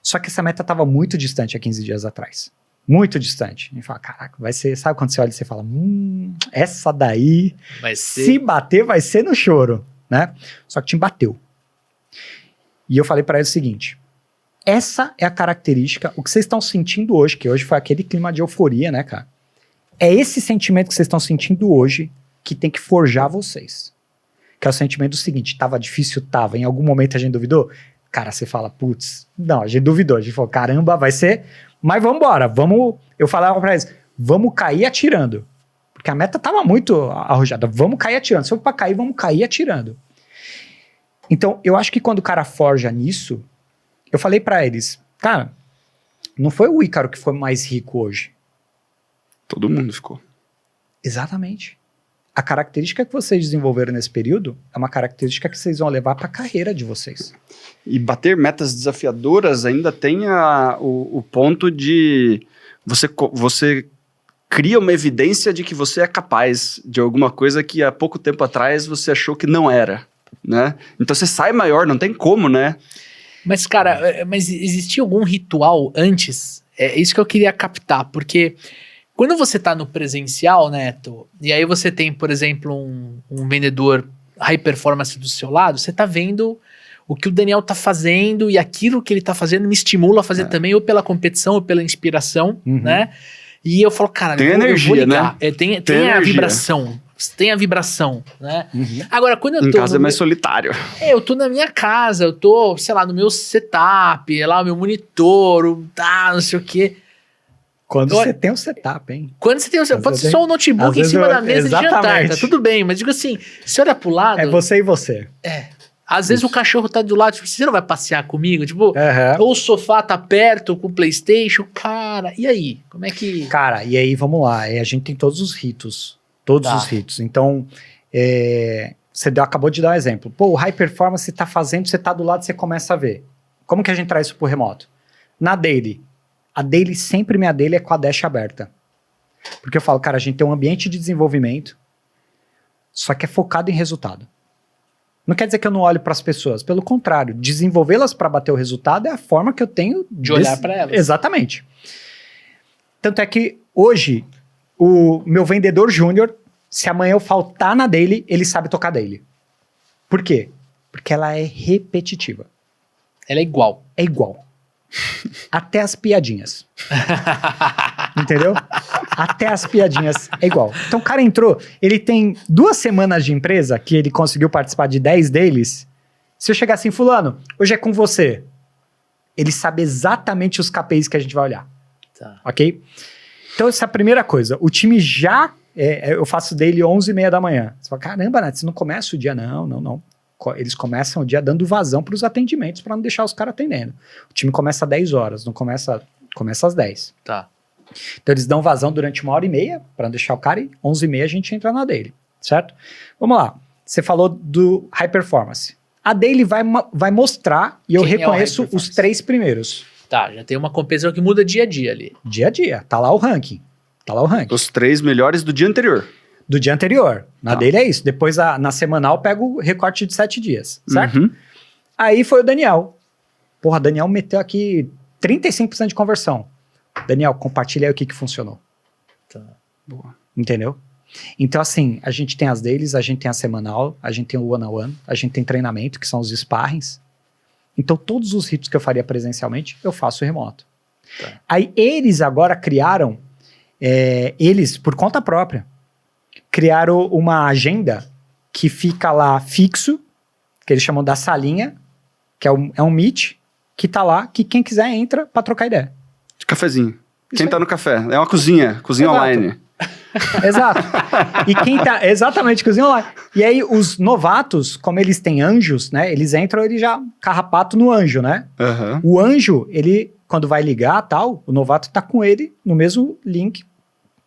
Só que essa meta estava muito distante há 15 dias atrás. Muito distante. A gente fala, caraca, vai ser... Sabe quando você olha e você fala, essa daí, se bater, vai ser no choro, né? Só que o time bateu. E eu falei para eles o seguinte... Essa é a característica, o que vocês estão sentindo hoje, que hoje foi aquele clima de euforia, né, cara? É esse sentimento que vocês estão sentindo hoje que tem que forjar vocês. Que é o sentimento do seguinte, tava difícil, tava, em algum momento a gente duvidou? Cara, você fala, putz, não, a gente duvidou, a gente falou, caramba, vai ser, mas vamos embora, eu falava pra eles, vamos cair atirando. Porque a meta tava muito arrojada, vamos cair atirando, se for pra cair, vamos cair atirando. Então, eu acho que quando o cara forja nisso, eu falei pra eles, cara, não foi o Ícaro que foi mais rico hoje. Todo mundo ficou. Exatamente. A característica que vocês desenvolveram nesse período é uma característica que vocês vão levar pra carreira de vocês. E bater metas desafiadoras ainda tem o ponto de você cria uma evidência de que você é capaz de alguma coisa que há pouco tempo atrás você achou que não era, né? Então você sai maior, não tem como, né? Mas, cara, existia algum ritual antes? É isso que eu queria captar, porque quando você tá no presencial, Neto, e aí você tem, por exemplo, um vendedor high performance do seu lado, você tá vendo o que o Daniel tá fazendo e aquilo que ele tá fazendo me estimula a fazer também, ou pela competição, ou pela inspiração, né? E eu falo, cara, tem eu vou ligar. Né? Tem a vibração. Tem a vibração, né? Agora, quando eu tô... Em casa é mais solitário. Eu tô na minha casa, eu tô, sei lá, no meu setup, lá o meu monitor, não sei o quê. Quando você tem um setup, hein? Quando você tem pode ser só um notebook em cima da mesa de jantar, tá tudo bem. Mas digo assim, você olha pro lado... É você e você. Às vezes o cachorro tá do lado, tipo, você não vai passear comigo? Tipo, ou o sofá tá perto com o PlayStation, cara, e aí? Como é que... Cara, e aí vamos lá, a gente tem todos os ritos, os ritos. Então, você acabou de dar um exemplo. Pô, o High Performance tá fazendo, você tá do lado, você começa a ver. Como que a gente traz isso pro remoto? Na daily, minha daily é com a dash aberta. Porque eu falo, cara, a gente tem um ambiente de desenvolvimento, só que é focado em resultado. Não quer dizer que eu não olho para as pessoas. Pelo contrário, desenvolvê-las para bater o resultado é a forma que eu tenho de olhar para elas. Exatamente. Tanto é que hoje, o meu vendedor júnior, se amanhã eu faltar na daily, ele sabe tocar daily. Por quê? Porque ela é repetitiva. Ela é igual. É igual. Até as piadinhas. Entendeu? Até as piadinhas é igual. Então o cara entrou, ele tem 2 semanas de empresa que ele conseguiu participar de 10 deles. Se eu chegar assim, fulano, hoje é com você. Ele sabe exatamente os KPIs que a gente vai olhar. Tá. Ok? Então essa é a primeira coisa. O time já... eu faço dele 11h30 da manhã. Você fala, caramba, Nath, você não começa o dia? Não. Eles começam o dia dando vazão para os atendimentos para não deixar os caras atendendo. O time começa às 10 horas, não começa às 10. Tá. Então eles dão vazão durante 1h30 para não deixar o cara e 11h30 a gente entra na daily, certo? Vamos lá. Você falou do High Performance. A daily vai mostrar e eu reconheço os 3 primeiros. Tá, já tem uma compensação que muda dia a dia ali. Dia a dia. Tá lá o ranking. Os 3 melhores do dia anterior. Do dia anterior. Na daily é isso. Depois, na semanal, eu pego o recorte de 7 dias, certo? Uhum. Aí foi o Daniel. Porra, Daniel meteu aqui 35% de conversão. Daniel, compartilha aí o que funcionou. Tá. Boa. Entendeu? Então, assim, a gente tem as dailies, a gente tem a semanal, a gente tem o one-on-one, a gente tem treinamento, que são os sparrings. Então, todos os ritos que eu faria presencialmente, eu faço remoto. Tá. Aí, eles agora criaram, eles, por conta própria, criaram uma agenda que fica lá fixo, que eles chamam da salinha, que é um meet, que tá lá, que quem quiser entra pra trocar ideia. De cafezinho. Quem tá no café? É uma cozinha Exato. Online. Exato. E quem tá... Exatamente, cozinha online. E aí, os novatos, como eles têm anjos, né? Eles entram, ele já carrapato no anjo, né? Uhum. O anjo, ele, quando vai ligar tal, o novato tá com ele no mesmo link,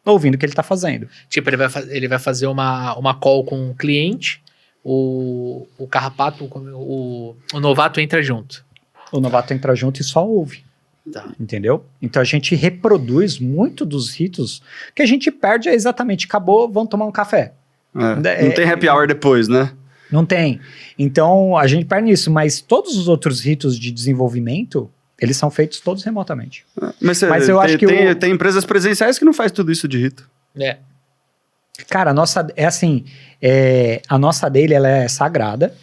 ouvindo o que ele tá fazendo. Tipo, ele vai fazer uma call com o cliente, o carrapato, o novato entra junto. O novato entra junto e só ouve. Tá. Entendeu? Então a gente reproduz muito dos ritos que a gente perde exatamente. Acabou, vamos tomar um café. Não tem happy hour depois, né? Não tem. Então a gente perde nisso, mas todos os outros ritos de desenvolvimento, eles são feitos todos remotamente. Mas eu acho que tem empresas presenciais que não faz tudo isso de rito. Cara, a nossa daily ela é sagrada,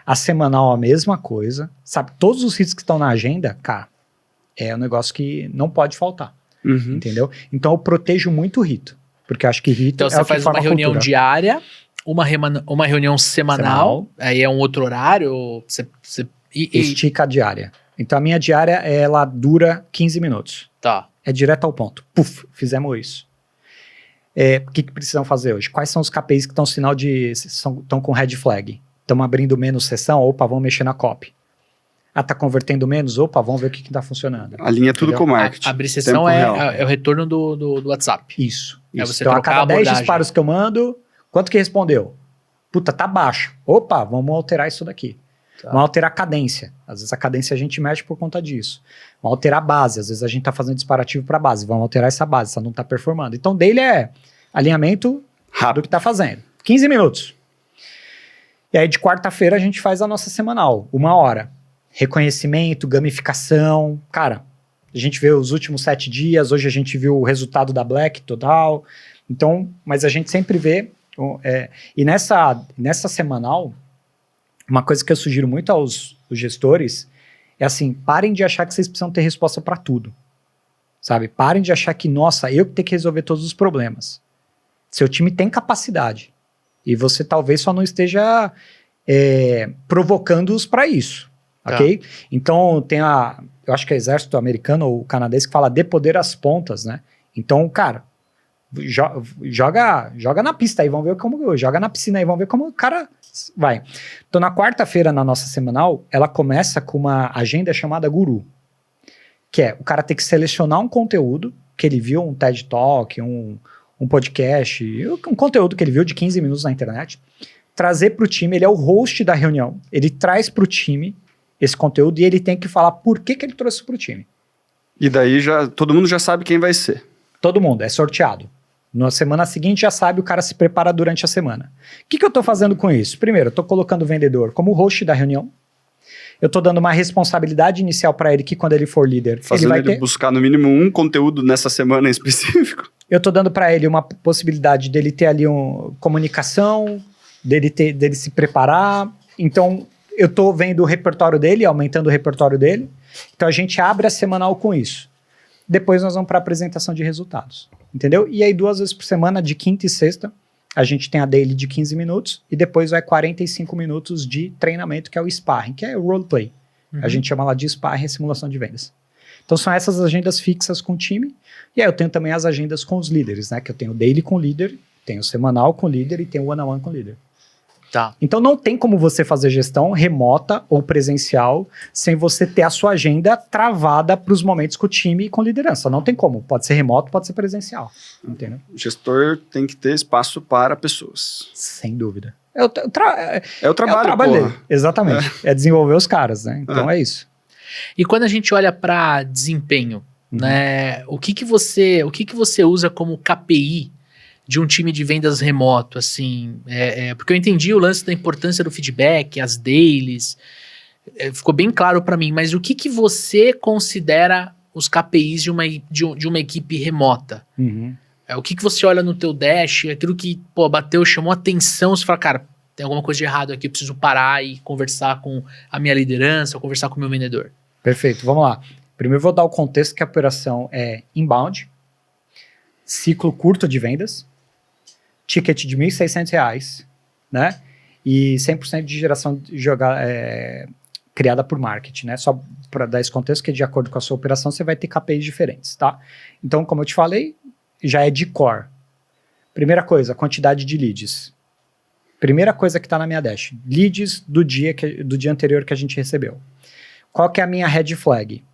a semanal a mesma coisa, sabe? Todos os ritos que estão na agenda, cara, é um negócio que não pode faltar, entendeu? Então eu protejo muito o rito, porque eu acho que rito então, você faz uma reunião diária, uma reunião semanal, aí é um outro horário, você estica a diária. Então a minha diária, ela dura 15 minutos. Tá. É direto ao ponto. Puf, fizemos isso. O que precisamos fazer hoje? Quais são os KPIs que estão sinal de... estão com red flag? Estamos abrindo menos sessão? Opa, vamos mexer na copy. Tá convertendo menos? Opa, vamos ver o que está funcionando. Alinha tudo com o marketing. Abrir sessão é o retorno do WhatsApp. Isso. Você então, a cada 10 disparos que eu mando, quanto que respondeu? Puta, tá baixo. Opa, vamos alterar isso daqui. Tá. Vamos alterar a cadência. Às vezes a cadência a gente mexe por conta disso. Vamos alterar a base. Às vezes a gente está fazendo disparativo para base. Vamos alterar essa base, essa não está performando. Então, dele é alinhamento rápido do que está fazendo. 15 minutos. E aí, de quarta-feira, a gente faz a nossa semanal. 1 hora. Reconhecimento, gamificação. Cara, a gente vê os últimos 7 dias. Hoje a gente viu o resultado da Black total. Então, mas a gente sempre vê... e nessa semanal... Uma coisa que eu sugiro muito aos gestores é assim, parem de achar que vocês precisam ter resposta para tudo, sabe? Parem de achar que, nossa, eu que tenho que resolver todos os problemas. Seu time tem capacidade e você talvez só não esteja provocando-os para isso. ok? Então tem eu acho que é exército americano ou canadense que fala dê poder às pontas, né? Então, cara, joga na pista aí, vamos ver como, joga na piscina aí, vamos ver como o cara vai. Então na quarta-feira, na nossa semanal, ela começa com uma agenda chamada Guru, que é o cara ter que selecionar um conteúdo que ele viu, um TED Talk, um podcast, um conteúdo que ele viu de 15 minutos na internet, trazer para o time, ele é o host da reunião, ele traz para o time esse conteúdo e ele tem que falar por que ele trouxe para o time. E daí todo mundo já sabe quem vai ser. Todo mundo, é sorteado. Na semana seguinte já sabe, o cara se prepara durante a semana. O que eu estou fazendo com isso? Primeiro, eu estou colocando o vendedor como host da reunião, eu estou dando uma responsabilidade inicial para ele que quando ele for líder, fazendo ele vai buscar no mínimo um conteúdo nessa semana em específico. Eu estou dando para ele uma possibilidade dele ter ali comunicação, dele se preparar. Então, eu estou vendo o repertório dele, aumentando o repertório dele. Então, a gente abre a semanal com isso. Depois, nós vamos para a apresentação de resultados. Entendeu? E aí, 2 vezes por semana, de quinta e sexta, a gente tem a daily de 15 minutos e depois vai 45 minutos de treinamento, que é o sparring, que é o roleplay. A gente chama lá de sparring, simulação de vendas. Então, são essas agendas fixas com o time. E aí eu tenho também as agendas com os líderes, né? Que eu tenho o daily com o líder, tenho o semanal com o líder e tenho o one-on-one com o líder. Tá. Então não tem como você fazer gestão remota ou presencial sem você ter a sua agenda travada para os momentos com o time e com liderança. Não tem como. Pode ser remoto, pode ser presencial. Entendeu? O gestor tem que ter espaço para pessoas. Sem dúvida. É o trabalho dele. Exatamente. É desenvolver os caras, né? Então é isso. E quando a gente olha para desempenho, né, o que você usa como KPI de um time de vendas remoto, assim, porque eu entendi o lance da importância do feedback, as dailies, ficou bem claro para mim, mas o que você considera os KPIs de uma equipe remota? O que você olha no teu dash, aquilo que, bateu, chamou atenção, você fala, cara, tem alguma coisa de errado aqui, eu preciso parar e conversar com a minha liderança, conversar com o meu vendedor. Perfeito, vamos lá. Primeiro eu vou dar o contexto que a operação é inbound, ciclo curto de vendas, ticket de R$ 1.600, né? E 100% de geração criada por marketing, né? Só para dar esse contexto, que de acordo com a sua operação, você vai ter KPIs diferentes, tá? Então, como eu te falei, já é de core. Primeira coisa, quantidade de leads. Primeira coisa que está na minha dash, leads do dia anterior que a gente recebeu. Qual que é a minha red flag?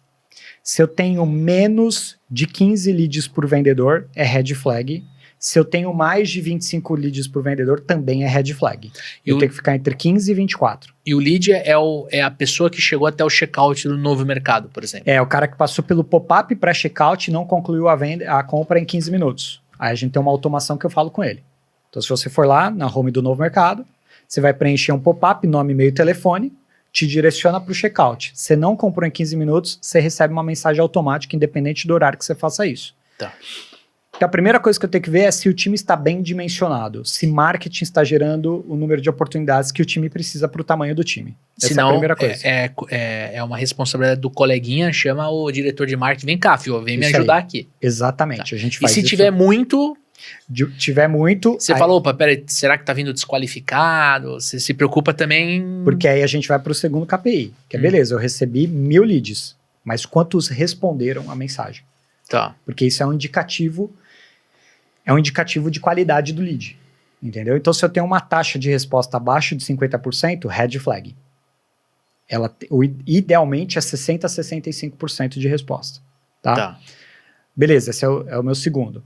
Se eu tenho menos de 15 leads por vendedor, é red flag. Se eu tenho mais de 25 leads por vendedor, também é red flag. Eu tenho que ficar entre 15 e 24. E o lead é a pessoa que chegou até o checkout do novo mercado, por exemplo. É o cara que passou pelo pop-up para checkout e não concluiu a compra em 15 minutos. Aí a gente tem uma automação que eu falo com ele. Então, se você for lá na home do novo mercado, você vai preencher um pop-up, nome, e-mail, telefone, te direciona para o checkout. Você não comprou em 15 minutos, você recebe uma mensagem automática, independente do horário que você faça isso. Tá. Então, a primeira coisa que eu tenho que ver é se o time está bem dimensionado, se marketing está gerando o número de oportunidades que o time precisa para o tamanho do time. Essa é a primeira coisa. É uma responsabilidade do coleguinha, chama o diretor de marketing, vem cá, filho, vem me ajudar aqui. Exatamente, tá. A gente faz e se isso. tiver muito... Você falou, opa, peraí, será que tá vindo desqualificado? Você se preocupa também... Porque aí a gente vai para o segundo KPI, que é beleza, eu recebi 1.000 leads, mas quantos responderam a mensagem? Tá. Porque isso é um indicativo de qualidade do lead, entendeu? Então, se eu tenho uma taxa de resposta abaixo de 50%, red flag. Idealmente é 60% a 65% de resposta, tá? Beleza, esse é o meu segundo.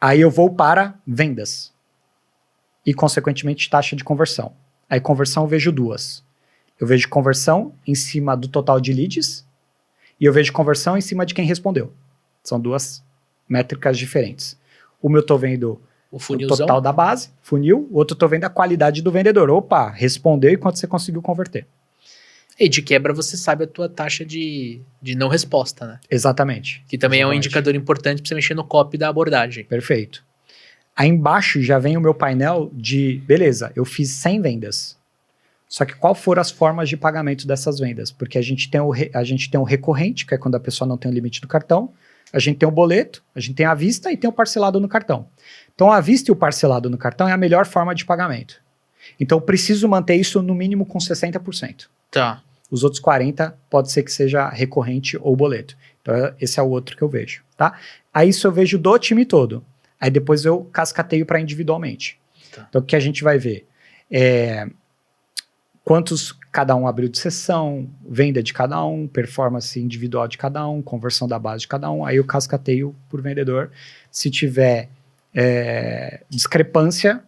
Aí eu vou para vendas e, consequentemente, taxa de conversão. Aí, conversão eu vejo duas. Eu vejo conversão em cima do total de leads e eu vejo conversão em cima de quem respondeu. São duas métricas diferentes. Uma eu estou vendo o total da base, funil, o outro eu estou vendo a qualidade do vendedor. Opa, respondeu e quanto você conseguiu converter. E de quebra você sabe a tua taxa de não resposta, né? Exatamente. Que também é um indicador importante para você mexer no copy da abordagem. Perfeito. Aí embaixo já vem o meu painel de, beleza, eu fiz 100 vendas. Só que qual foram as formas de pagamento dessas vendas? Porque a gente tem o recorrente, que é quando a pessoa não tem o limite do cartão. A gente tem o boleto, a gente tem a vista e tem o parcelado no cartão. Então, a vista e o parcelado no cartão é a melhor forma de pagamento. Então, eu preciso manter isso no mínimo com 60%. Tá. os outros 40 pode ser que seja recorrente ou boleto. Então, esse é o outro que eu vejo, tá? Aí isso eu vejo do time todo. Aí depois eu cascateio para individualmente. Tá. Então, o que a gente vai ver? Quantos cada um abriu de sessão, venda de cada um, performance individual de cada um, conversão da base de cada um. Aí eu cascateio por vendedor. Se tiver discrepância,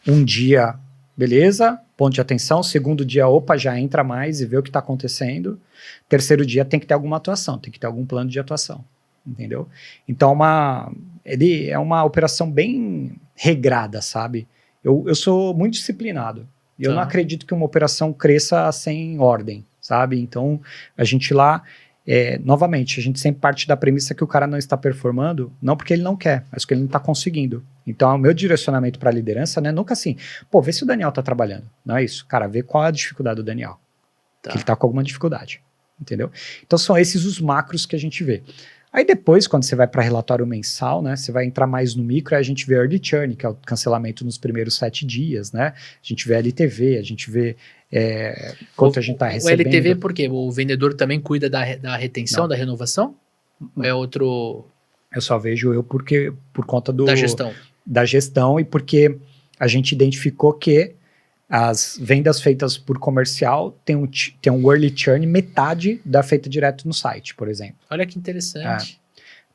um dia, beleza, ponto de atenção. Segundo dia, opa, já entra mais e vê o que está acontecendo. Terceiro dia tem que ter alguma atuação, tem que ter algum plano de atuação, entendeu? Então, ele é uma operação bem regrada, sabe? Eu sou muito disciplinado. E eu não acredito que uma operação cresça sem ordem, sabe? Então, a gente lá, novamente, a gente sempre parte da premissa que o cara não está performando, não porque ele não quer, mas porque ele não está conseguindo. Então, o meu direcionamento para a liderança não é nunca assim, pô, vê se o Daniel está trabalhando. Não é isso. Cara, vê qual é a dificuldade do Daniel. Tá. Que ele está com alguma dificuldade, entendeu? Então, são esses os macros que a gente vê. Aí depois, quando você vai para relatório mensal, né, você vai entrar mais no micro, aí a gente vê early churn, que é o cancelamento nos primeiros 7 dias, né? A gente vê LTV, a gente vê quanto a gente está recebendo. O LTV por quê? O vendedor também cuida da retenção, Não. da renovação? É outro... Eu só vejo por conta Da gestão. E porque a gente identificou que as vendas feitas por comercial tem um early churn metade da feita direto no site, por exemplo. Olha que interessante.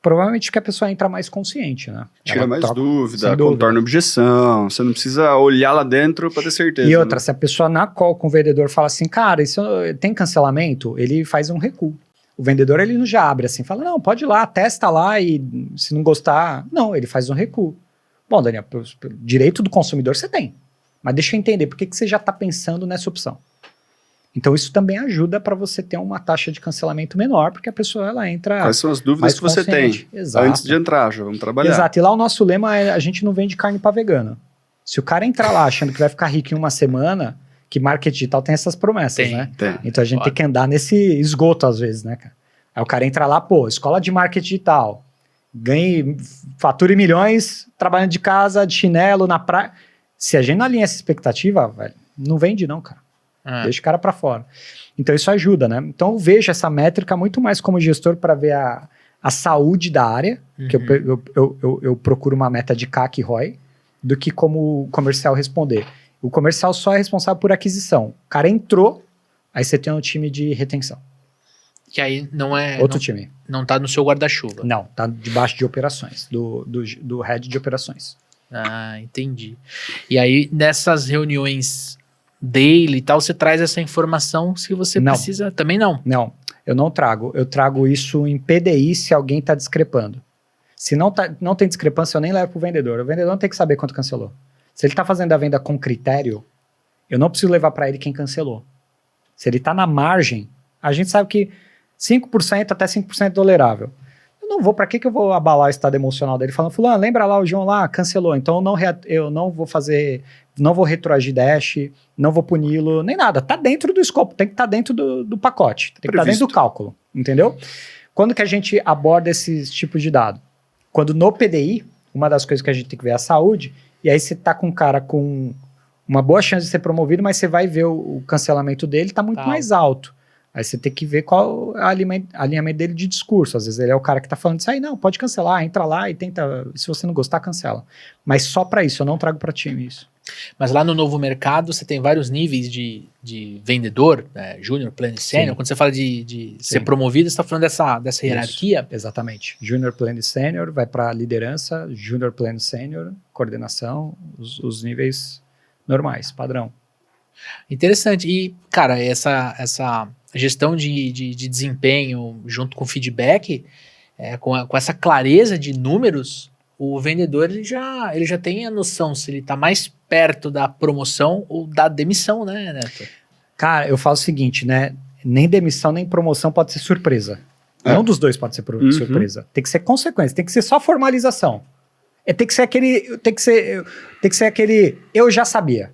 Provavelmente que a pessoa entra mais consciente, né? Tira Ela mais troca- dúvida, sem dúvida. contorna objeção. Você não precisa olhar lá dentro para ter certeza. E outra, né? se a pessoa na call com o vendedor fala assim, cara, isso tem cancelamento, ele faz um recuo. O vendedor, ele não já abre assim, fala, não, pode ir lá, testa lá e se não gostar... Não, ele faz um recuo. Bom, Daniel, direito do consumidor você tem. Mas deixa eu entender, por que você já está pensando nessa opção? Então, isso também ajuda para você ter uma taxa de cancelamento menor, porque a pessoa, ela entra... Quais são as dúvidas mais que você consciente. tem Exato. antes de entrar? Já vamos trabalhar. Exato, e lá o nosso lema é, a gente não vende carne para vegano. Se o cara entrar lá achando que vai ficar rico em uma semana, que marketing digital tem essas promessas, Tem. né? Tem. Então a gente Foda. tem que andar nesse esgoto às vezes, né, cara? Aí o cara entra lá, pô, escola de marketing digital, fature milhões, trabalhando de casa, de chinelo, na praia. Se a gente não alinha essa expectativa, velho, não vende não, cara. Deixa o cara para fora. Então isso ajuda, né? Então eu vejo essa métrica muito mais como gestor para ver a saúde da área, que eu procuro uma meta de CAC e ROI, do que como o comercial responder. O comercial só é responsável por aquisição. O cara entrou, aí você tem um time de retenção. Que aí não é... Outro time. Não tá no seu guarda-chuva. Não, tá debaixo de operações, do head de operações. Ah, entendi. E aí, nessas reuniões daily e tal, você traz essa informação se você Não. precisa... Também não. Não, eu não trago. Eu trago isso em PDI se alguém está discrepando. Se não tem discrepância, eu nem levo para o vendedor. O vendedor não tem que saber quanto cancelou. Se ele está fazendo a venda com critério, eu não preciso levar para ele quem cancelou. Se ele está na margem, a gente sabe que 5% até 5% é tolerável. Eu não vou, para que eu vou abalar o estado emocional dele falando, fulano, lembra lá o João lá, cancelou, então eu não vou fazer, não vou retroagir dash, não vou puni-lo, nem nada, tá dentro do escopo, tem que estar dentro do pacote, tem que estar dentro do cálculo, entendeu? Quando que a gente aborda esses tipos de dado? Quando no PDI, uma das coisas que a gente tem que ver é a saúde, e aí você tá com um cara com uma boa chance de ser promovido, mas você vai ver o cancelamento dele, tá muito mais alto. Aí você tem que ver qual é o alinhamento dele de discurso. Às vezes ele é o cara que tá falando isso aí, não, pode cancelar, entra lá e tenta, se você não gostar, cancela. Mas só para isso, eu não trago para time isso. Mas lá no novo mercado, você tem vários níveis de vendedor, júnior, pleno e sênior. Sim. Quando você fala de ser promovido, você está falando dessa hierarquia? Isso, exatamente. Júnior, pleno e sênior, vai para liderança, júnior, pleno, sênior, coordenação, os níveis normais, padrão. Interessante. E, cara, essa gestão de desempenho junto com feedback, com essa clareza de números, o vendedor ele já tem a noção se ele está mais perto da promoção ou da demissão, né, Neto? Cara, eu falo o seguinte, né? Nem demissão, nem promoção pode ser surpresa. Nenhum dos dois pode ser surpresa. Tem que ser consequência, tem que ser só formalização. Tem que ser aquele eu já sabia.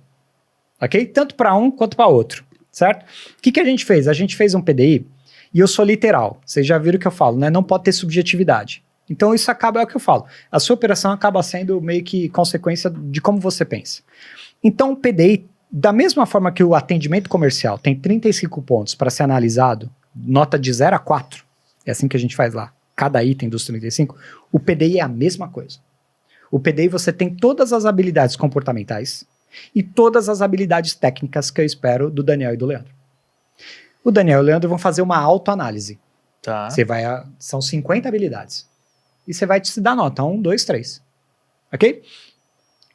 Ok? Tanto para um quanto para outro, certo? O que a gente fez? A gente fez um PDI e eu sou literal. Vocês já viram o que eu falo, né? Não pode ter subjetividade. Então isso acaba, é o que eu falo. A sua operação acaba sendo meio que consequência de como você pensa. Então o PDI Da mesma forma que o atendimento comercial tem 35 pontos para ser analisado, nota de 0 a 4, é assim que a gente faz lá, cada item dos 35, o PDI é a mesma coisa. O PDI você tem todas as habilidades comportamentais e todas as habilidades técnicas que eu espero do Daniel e do Leandro. O Daniel e o Leandro vão fazer uma autoanálise. Tá. São 50 habilidades. E você vai te dar nota, 1, 2, 3. Ok?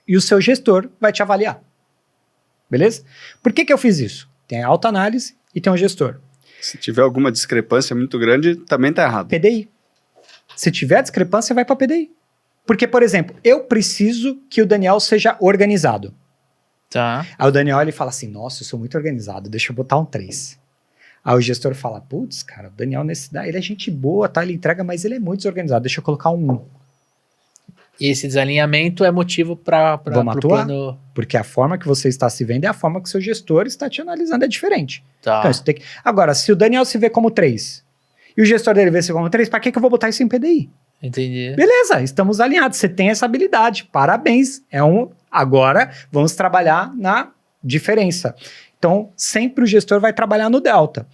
E o seu gestor vai te avaliar. Beleza? Por que eu fiz isso? Tem a autoanálise e tem o gestor. Se tiver alguma discrepância muito grande, também tá errado. PDI. Se tiver discrepância, vai para PDI. Porque, por exemplo, eu preciso que o Daniel seja organizado. Tá. Aí o Daniel ele fala assim, nossa, eu sou muito organizado, deixa eu botar um 3. Aí o gestor fala, putz, cara, o Daniel ele é gente boa, tá? Ele entrega, mas ele é muito desorganizado, deixa eu colocar um 1. E esse desalinhamento é motivo para Vamos o atuar? plano... Porque a forma que você está se vendo é a forma que seu gestor está te analisando, é diferente. Tá. Então, isso tem que... Agora, se o Daniel se vê como 3 e o gestor dele vê se como 3, para que eu vou botar isso em PDI? Entendi. Beleza, estamos alinhados, você tem essa habilidade, parabéns. Agora, vamos trabalhar na diferença. Então, sempre o gestor vai trabalhar no delta.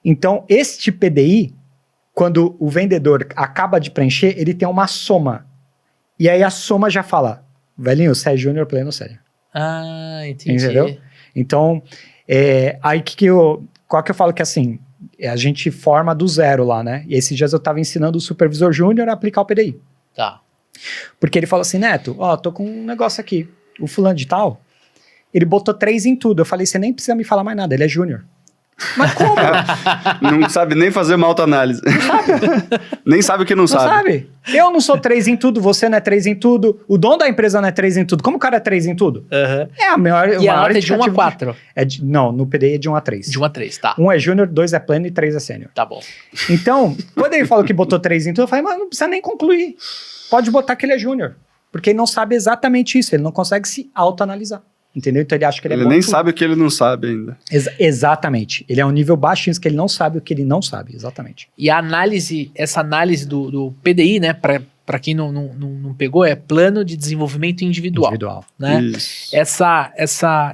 Então, este PDI, quando o vendedor acaba de preencher, ele tem uma soma. E aí a soma já fala, velhinho, você é júnior, pleno, sério. Ah, entendi. Entendeu? Então, aí qual que eu falo que assim, a gente forma do zero lá, né? E esses dias eu tava ensinando o supervisor júnior a aplicar o PDI. Tá. Porque ele falou assim, Neto, tô com um negócio aqui. O fulano de tal, ele botou 3 em tudo. Eu falei, você nem precisa me falar mais nada, ele é júnior. Mas como? Não sabe nem fazer uma autoanálise. Nem sabe o que não sabe. Eu não sou 3 em tudo, você não é 3 em tudo, o dono da empresa não é 3 em tudo. Como o cara é 3 em tudo? Uhum. É a maior... E a nota é de 1 a 4? Não, no PDI é de 1 a 3. De 1 a 3, tá. 1 é júnior, 2 é pleno e 3 é sênior. Tá bom. Então, quando ele falou que botou 3 em tudo, eu falei, mas não precisa nem concluir. Pode botar que ele é júnior. Porque ele não sabe exatamente isso, ele não consegue se autoanalisar. Entendeu? Então ele acha que ele é bom. Ele nem sabe o que ele não sabe ainda. Exatamente. Ele é um nível baixinho que ele não sabe o que ele não sabe, exatamente. E essa análise do PDI, né, para quem não pegou, é plano de desenvolvimento individual. Né? Isso.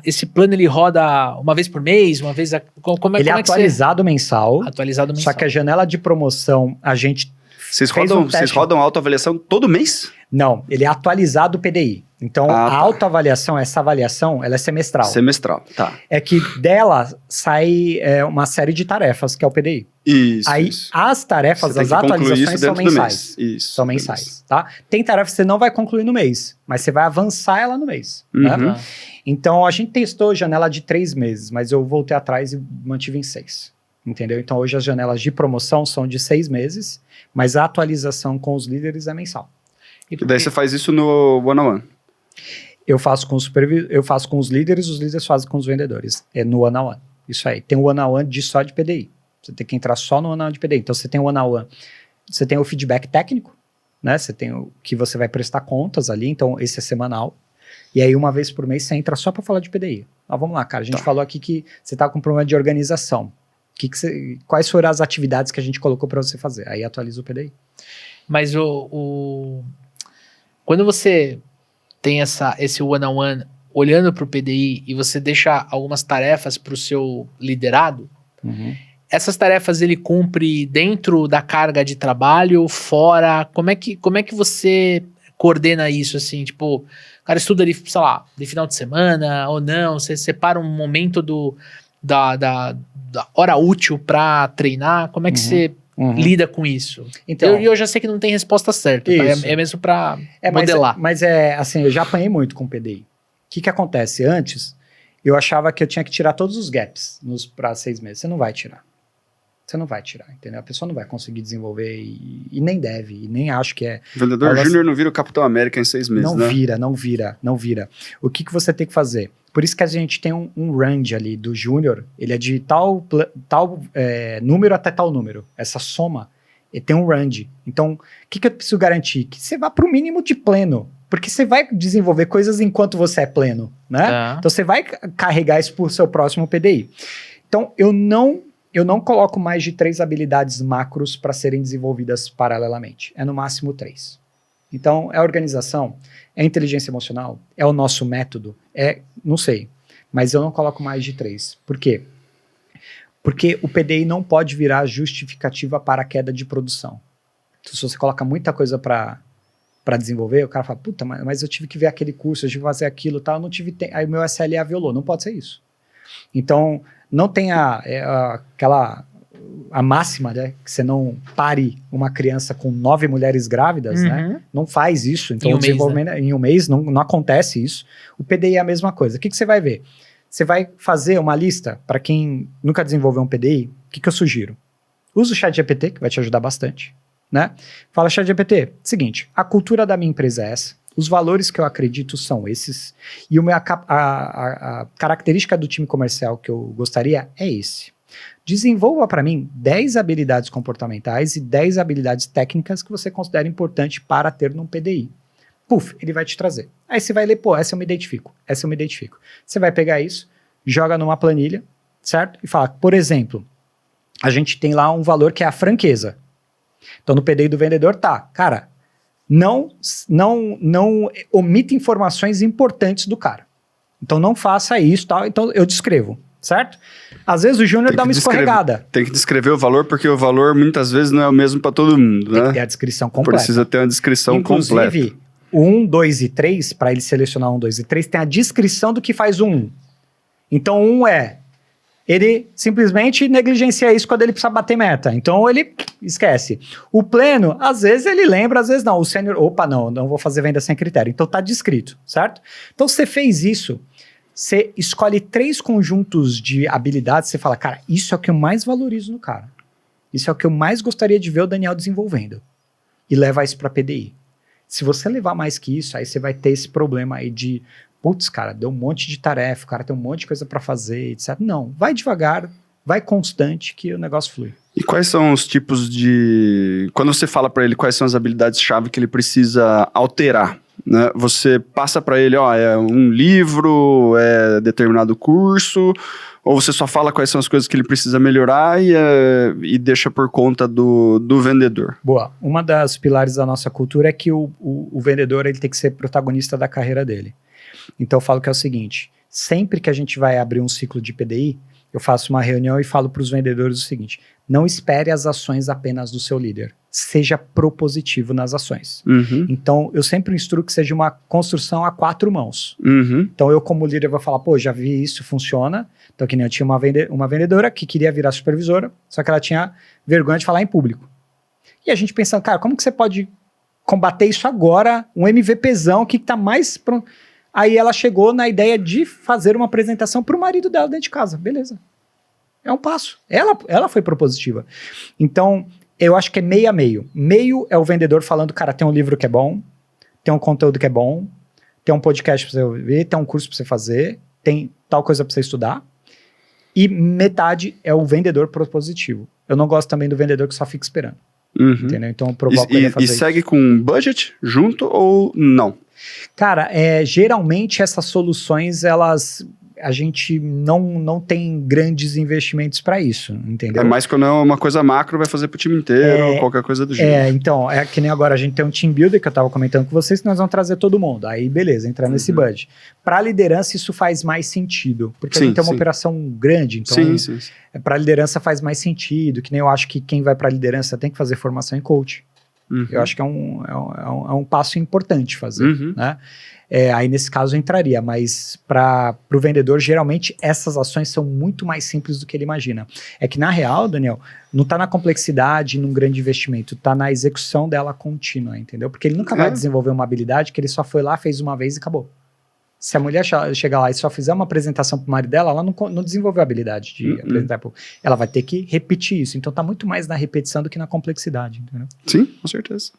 Esse plano ele roda uma vez por mês, uma vez... Ele é atualizado mensal. Atualizado mensal. Só que a janela de promoção, a gente... Vocês rodam autoavaliação todo mês? Não, ele é atualizado o PDI. Então, a autoavaliação, essa avaliação, ela é semestral. Semestral, tá. É que dela sai uma série de tarefas, que é o PDI. Isso. Aí, as tarefas, as atualizações são mensais. Isso. São mensais, tá? Tem tarefas que você não vai concluir no mês, mas você vai avançar ela no mês. Né? Uhum. Então, a gente testou janela de 3 meses, mas eu voltei atrás e mantive em 6. Entendeu? Então, hoje as janelas de promoção são de 6 meses, mas a atualização com os líderes é mensal. E daí você faz isso no one-on-one? Eu faço com os líderes fazem com os vendedores. É no one-on-one. Isso aí. Tem o one-on-one só de PDI. Você tem que entrar só no one-on-one de PDI. Então, você tem o one-on-one. Você tem o feedback técnico, né? Você tem o que você vai prestar contas ali. Então, esse é semanal. E aí, uma vez por mês, você entra só para falar de PDI. Vamos lá, cara. A gente falou aqui que você tá com problema de organização. Quais foram as atividades que a gente colocou para você fazer? Aí, atualiza o PDI. Mas quando você tem esse one-on-one olhando para o PDI e você deixa algumas tarefas para o seu liderado, essas tarefas ele cumpre dentro da carga de trabalho, fora? Como é que você coordena isso, assim? Tipo, o cara estuda ali, sei lá, de final de semana ou não? Você separa um momento da hora útil para treinar? Como é que você lida com isso? Então, eu já sei que não tem resposta certa, tá? É mesmo para modelar. Mas assim, eu já apanhei muito com o PDI. O que acontece? Antes, eu achava que eu tinha que tirar todos os gaps para 6 meses. Você não vai tirar. Você não vai tirar, entendeu? A pessoa não vai conseguir desenvolver e nem deve, e nem acho que é... O vendedor júnior não vira o Capitão América em 6 meses, não né? Não vira. O que você tem que fazer? Por isso que a gente tem um range ali do júnior, ele é de tal número até tal número. Essa soma, ele tem um range. Então, o que eu preciso garantir? Que você vá para o mínimo de pleno, porque você vai desenvolver coisas enquanto você é pleno, né? Então, você vai carregar isso para o seu próximo PDI. Então, eu não coloco mais de 3 habilidades macros para serem desenvolvidas paralelamente. É no máximo 3. Então, é a organização, é a inteligência emocional, é o nosso método, não sei. mas eu não coloco mais de 3. Por quê? Porque o PDI não pode virar justificativa para a queda de produção. Então, se você coloca muita coisa para desenvolver, o cara fala, puta, mas eu tive que ver aquele curso, eu tive que fazer aquilo, tal, eu não tive tempo, aí o meu SLA violou. Não pode ser isso. Então, não tem a máxima, né, que você não pare uma criança com 9 mulheres grávidas, né? Não faz isso. Então, o desenvolvimento em um mês não acontece isso. O PDI é a mesma coisa. O que você vai ver? Você vai fazer uma lista, para quem nunca desenvolveu um PDI, o que eu sugiro? Usa o ChatGPT, que vai te ajudar bastante, né? Fala, ChatGPT, seguinte, a cultura da minha empresa é essa, os valores que eu acredito são esses, e a característica do time comercial que eu gostaria é esse. Desenvolva para mim 10 habilidades comportamentais e 10 habilidades técnicas que você considera importante para ter num PDI. Puf, ele vai te trazer. Aí você vai ler, pô, essa eu me identifico. Você vai pegar isso, joga numa planilha, certo? E fala, por exemplo, a gente tem lá um valor que é a franqueza. Então, no PDI do vendedor, cara, não omita informações importantes do cara. Então, não faça isso, tal. Então, eu descrevo, certo? Às vezes, o júnior dá uma escorregada. Tem que descrever o valor, porque o valor, muitas vezes, não é o mesmo para todo mundo, né? Tem que ter a descrição completa. Precisa ter uma descrição completa. Inclusive, o 1, 2 e 3, para ele selecionar 1, 2 e 3, tem a descrição do que faz o 1. Então, 1 ele simplesmente negligencia isso quando ele precisa bater meta. Então, ele esquece. O pleno, às vezes ele lembra, às vezes não. O sênior, não vou fazer venda sem critério. Então, tá descrito, certo? Então, você fez isso, você escolhe 3 conjuntos de habilidades, você fala, cara, isso é o que eu mais valorizo no cara. Isso é o que eu mais gostaria de ver o Daniel desenvolvendo. E leva isso para PDI. Se você levar mais que isso, aí você vai ter esse problema aí de, putz, cara, deu um monte de tarefa, o cara tem um monte de coisa para fazer, etc. Não, vai devagar, vai constante que o negócio flui. E quais são os tipos de... Quando você fala para ele quais são as habilidades-chave que ele precisa alterar, né? Você passa para ele, é um livro, é determinado curso, ou você só fala quais são as coisas que ele precisa melhorar e deixa por conta do vendedor? Boa. Uma das pilares da nossa cultura é que o vendedor ele tem que ser protagonista da carreira dele. Então eu falo que é o seguinte, sempre que a gente vai abrir um ciclo de PDI, eu faço uma reunião e falo para os vendedores o seguinte, não espere as ações apenas do seu líder, seja propositivo nas ações. Então eu sempre instruo que seja uma construção a 4 mãos. Então eu como líder vou falar, pô, já vi isso, funciona. Então que nem eu tinha uma vendedora que queria virar supervisora, só que ela tinha vergonha de falar em público. E a gente pensando, cara, como que você pode combater isso agora, um MVPzão que tá mais pronto. Aí ela chegou na ideia de fazer uma apresentação para o marido dela dentro de casa. Beleza. É um passo. Ela foi propositiva. Então, eu acho que é meio a meio. Meio é o vendedor falando, cara, tem um livro que é bom, tem um conteúdo que é bom, tem um podcast para você ouvir, tem um curso para você fazer, tem tal coisa para você estudar. E metade é o vendedor propositivo. Eu não gosto também do vendedor que só fica esperando. Entendeu? Então, eu provoco ele a fazer isso. E segue com budget junto ou não? Cara, geralmente essas soluções, a gente não tem grandes investimentos para isso, entendeu? É mais quando é uma coisa macro, vai fazer pro time inteiro, ou qualquer coisa do gênero. Então, é que nem agora a gente tem um team builder que eu tava comentando com vocês, que nós vamos trazer todo mundo. Aí, beleza, entrar nesse budget. Para liderança, isso faz mais sentido, porque a gente tem uma operação grande, então para liderança faz mais sentido, que nem eu acho que quem vai para liderança tem que fazer formação em coach. Eu acho que é um passo importante fazer, né? Aí nesse caso entraria, mas para o vendedor, geralmente essas ações são muito mais simples do que ele imagina. É que na real, Daniel, não está na complexidade, num grande investimento, está na execução dela contínua, entendeu? Porque ele nunca vai desenvolver uma habilidade que ele só foi lá, fez uma vez e acabou. Se a mulher chegar lá e só fizer uma apresentação para o marido dela, ela não desenvolveu a habilidade de apresentar. Ela vai ter que repetir isso. Então está muito mais na repetição do que na complexidade, entendeu? Sim, com certeza.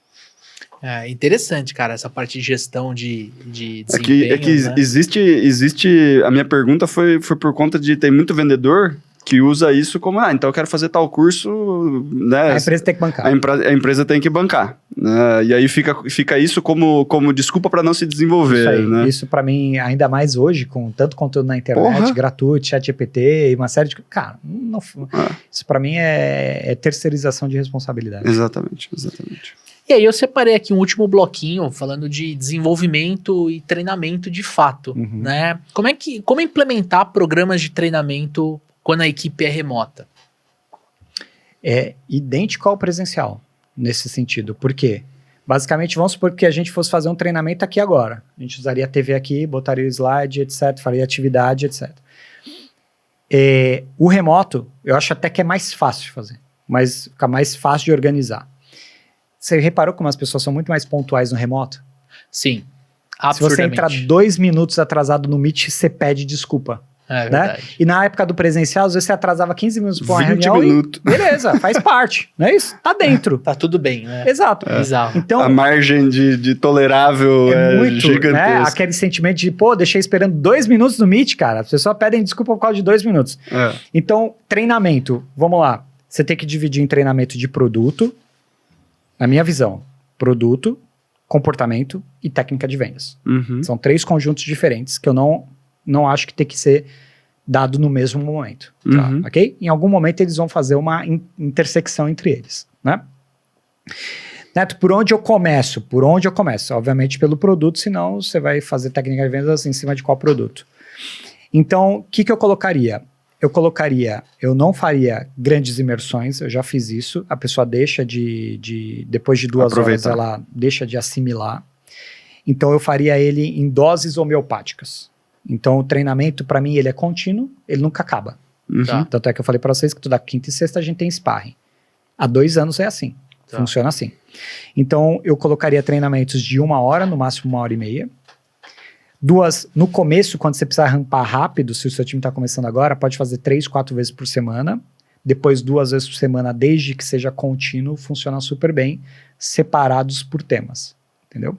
É interessante, cara, essa parte de gestão de desempenho. É que né? existe... A minha pergunta foi por conta de ter muito vendedor que usa isso como, então eu quero fazer tal curso, né? A empresa tem que bancar. A empresa tem que bancar, né? E aí fica isso como desculpa para não se desenvolver, isso aí, né? Isso para mim, ainda mais hoje, com tanto conteúdo na internet, gratuito, ChatGPT e uma série de... Cara, isso para mim é terceirização de responsabilidade. Exatamente. E aí eu separei aqui um último bloquinho falando de desenvolvimento e treinamento de fato, né? Como implementar programas de treinamento quando a equipe é remota? É idêntico ao presencial, nesse sentido. Por quê? Basicamente, vamos supor que a gente fosse fazer um treinamento aqui agora. A gente usaria a TV aqui, botaria o slide, etc., faria atividade, etc. O remoto, eu acho até que é mais fácil de fazer, mas fica mais fácil de organizar. Você reparou como as pessoas são muito mais pontuais no remoto? Sim, Se você entrar 2 minutos atrasado no Meet, você pede desculpa. É né? verdade. E na época do presencial, às vezes você atrasava 15 minutos para uma 20 reunião minutos. e beleza, faz parte, não é isso? Tá dentro. Tá tudo bem, né? Exato. Bizarro. Então, A margem de tolerável é muito, gigantesca. né? Aquele sentimento de, pô, deixei esperando 2 minutos no Meet, cara. As pessoas pedem desculpa por causa de 2 minutos. É. Então, treinamento, vamos lá. Você tem que dividir em treinamento de produto, na minha visão, produto, comportamento e técnica de vendas. Uhum. São 3 conjuntos diferentes que eu não acho que tem que ser dado no mesmo momento, tá? Uhum. Ok? Em algum momento eles vão fazer uma intersecção entre eles, né? Neto, por onde eu começo? Obviamente pelo produto, senão você vai fazer técnica de vendas em cima de qual produto. Então, o que eu colocaria? Eu não faria grandes imersões, eu já fiz isso, a pessoa deixa depois de 2 horas, ela deixa de assimilar. Então, eu faria ele em doses homeopáticas. Então, o treinamento, para mim, ele é contínuo, ele nunca acaba. Uhum. Tá. Tanto é que eu falei para vocês que toda quinta e sexta a gente tem sparring. Há 2 anos é assim, funciona assim. Então, eu colocaria treinamentos de 1 hora, no máximo 1h30. 2, no começo, quando você precisar rampar rápido, se o seu time está começando agora, pode fazer 3, 4 vezes por semana. Depois, 2 vezes por semana, desde que seja contínuo, funciona super bem, separados por temas. Entendeu?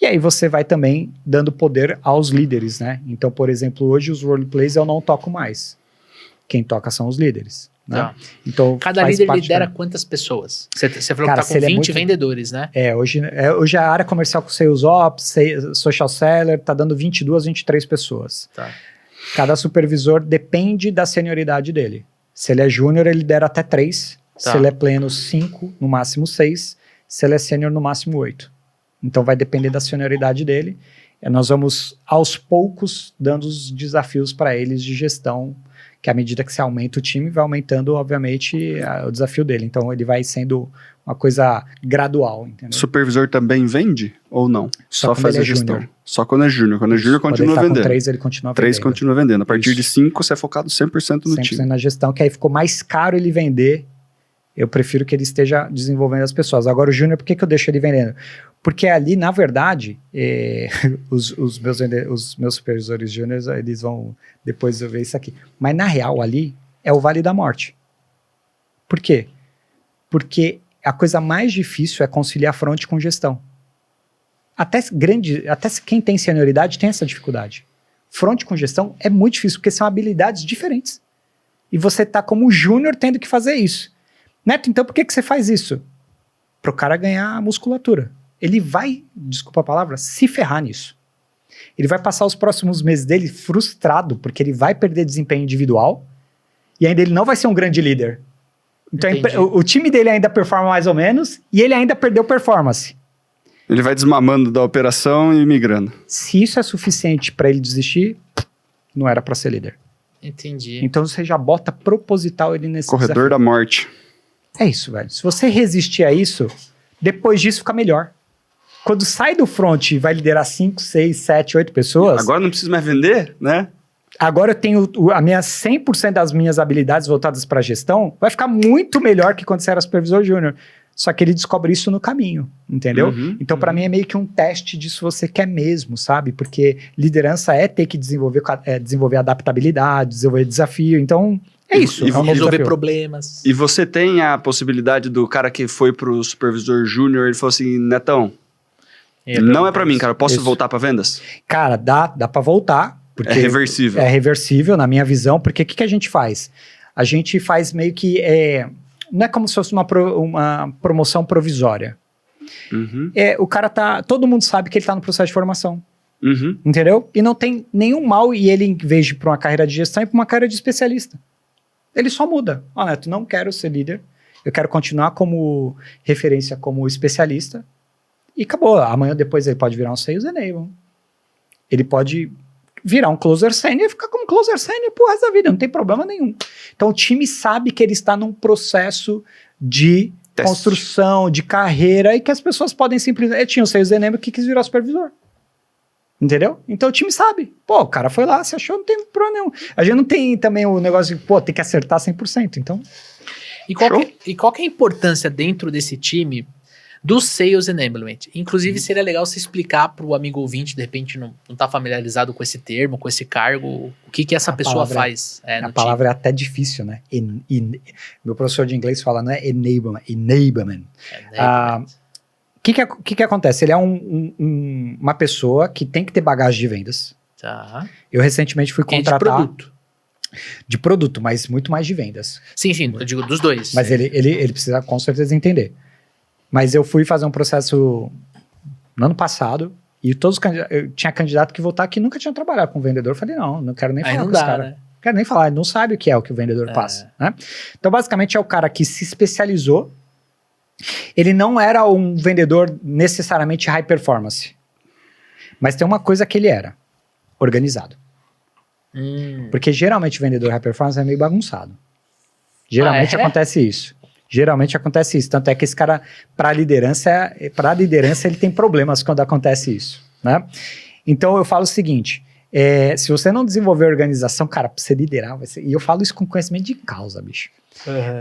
E aí você vai também dando poder aos líderes, né? Então, por exemplo, hoje os roleplays eu não toco mais. Quem toca são os líderes. Né? Tá. Então, Cada líder lidera quantas pessoas? Você falou Cara, que tá com se ele 20 é muito- vendedores, né? Hoje a área comercial com Sales Ops, Social Seller, tá dando 22, 23 pessoas. Tá. Cada supervisor depende da senioridade dele. Se ele é júnior, ele lidera até 3. Tá. Se ele é pleno, 5, no máximo 6. Se ele é sênior, no máximo 8. Então vai depender da senioridade dele. Nós vamos, aos poucos, dando os desafios para eles de gestão, que à medida que se aumenta o time, vai aumentando, obviamente, o desafio dele. Então ele vai sendo uma coisa gradual, entendeu? Supervisor também vende ou não? Só quando faz ele a é gestão. júnior. Só quando é júnior. Quando é júnior, Quando continua ele tá vendendo. com 3, ele continua 3 vendendo. continua vendendo. A partir Isso. de 5, você é focado 100% no 100% time. na gestão, que aí ficou mais caro ele vender. Eu prefiro que ele esteja desenvolvendo as pessoas. Agora o júnior, por que eu deixo ele vendendo? Porque ali, na verdade, os meus supervisores júniores, eles vão depois ver isso aqui. Mas na real, ali, é o vale da morte. Por quê? Porque a coisa mais difícil é conciliar front com gestão. Até quem tem senioridade tem essa dificuldade. Front com gestão é muito difícil, porque são habilidades diferentes. E você tá como júnior tendo que fazer isso. Neto, então por que você faz isso? Para o cara ganhar musculatura. Ele vai, desculpa a palavra, se ferrar nisso. Ele vai passar os próximos meses dele frustrado, porque ele vai perder desempenho individual e ainda ele não vai ser um grande líder. Então o time dele ainda performa mais ou menos e ele ainda perdeu performance. Ele vai desmamando da operação e migrando. Se isso é suficiente para ele desistir, não era para ser líder. Entendi. Então você já bota proposital ele nesse Corredor desafio. da morte. É isso, velho. Se você resistir a isso, depois disso fica melhor. Quando sai do front e vai liderar 5, 6, 7, 8 pessoas... Agora não precisa mais vender, né? Agora eu tenho a minha 100% das minhas habilidades voltadas para gestão, vai ficar muito melhor que quando você era supervisor júnior. Só que ele descobre isso no caminho, entendeu? Então, para mim, é meio que um teste disso você quer mesmo, sabe? Porque liderança é ter que desenvolver adaptabilidade, desenvolver desafio. Então, é isso. E é um novo Resolver desafio. problemas. E você tem a possibilidade do cara que foi pro supervisor júnior, ele falou assim, Netão, não é pra mim, cara, eu posso Isso. voltar pra vendas? Cara, dá para voltar. Porque É reversível. É reversível, na minha visão, porque o que a gente faz? A gente faz meio que... não é como se fosse uma promoção provisória. Uhum, O cara tá... Todo mundo sabe que ele tá no processo de formação. uhum. Entendeu? E não tem nenhum mal e ele, em vez de ir para uma carreira de gestão, ir para uma carreira de especialista. Ele só muda. Ó, Neto, não quero ser líder. eu quero continuar como referência, como especialista, e acabou. Amanhã depois ele pode virar um Sales Enablement. Ele pode virar um Closer Senior e ficar como Closer Senior pro resto da vida, não tem problema nenhum. Então o time sabe que ele está num processo de construção, de carreira, e que as pessoas podem simplesmente... Tinha um Sales Enablement que quis virar supervisor. Entendeu? Então o time sabe. Pô, o cara foi lá, se achou, não tem problema nenhum. A gente não tem também o negócio de, pô, tem que acertar 100%, então... E qual que é a importância dentro desse time do Sales Enablement? Inclusive, seria legal você explicar para o amigo ouvinte, de repente não está familiarizado com esse termo, com esse cargo, o que essa pessoa faz. A palavra é até difícil, né? Meu professor de inglês fala, não é enablement. O que acontece? Ele é uma pessoa que tem que ter bagagem de vendas. Tá. Eu recentemente fui contratar... de produto. De produto, mas muito mais de vendas. Sim, eu digo dos dois. Mas ele precisa com certeza entender. Mas eu fui fazer um processo no ano passado e eu tinha candidato que voltar que nunca tinha trabalhado com vendedor. Eu falei, não quero nem falar com esse cara. Né? Não quero nem falar, ele não sabe o que é o vendedor passa. Né? Então, basicamente, é o cara que se especializou. Ele não era um vendedor necessariamente high performance. Mas tem uma coisa que ele era: organizado. Porque geralmente o vendedor high performance é meio bagunçado. Geralmente acontece isso. Tanto é que esse cara, para a liderança, ele tem problemas quando acontece isso. Né? Então eu falo o seguinte: se você não desenvolver organização, cara, pra você liderar, e eu falo isso com conhecimento de causa, bicho.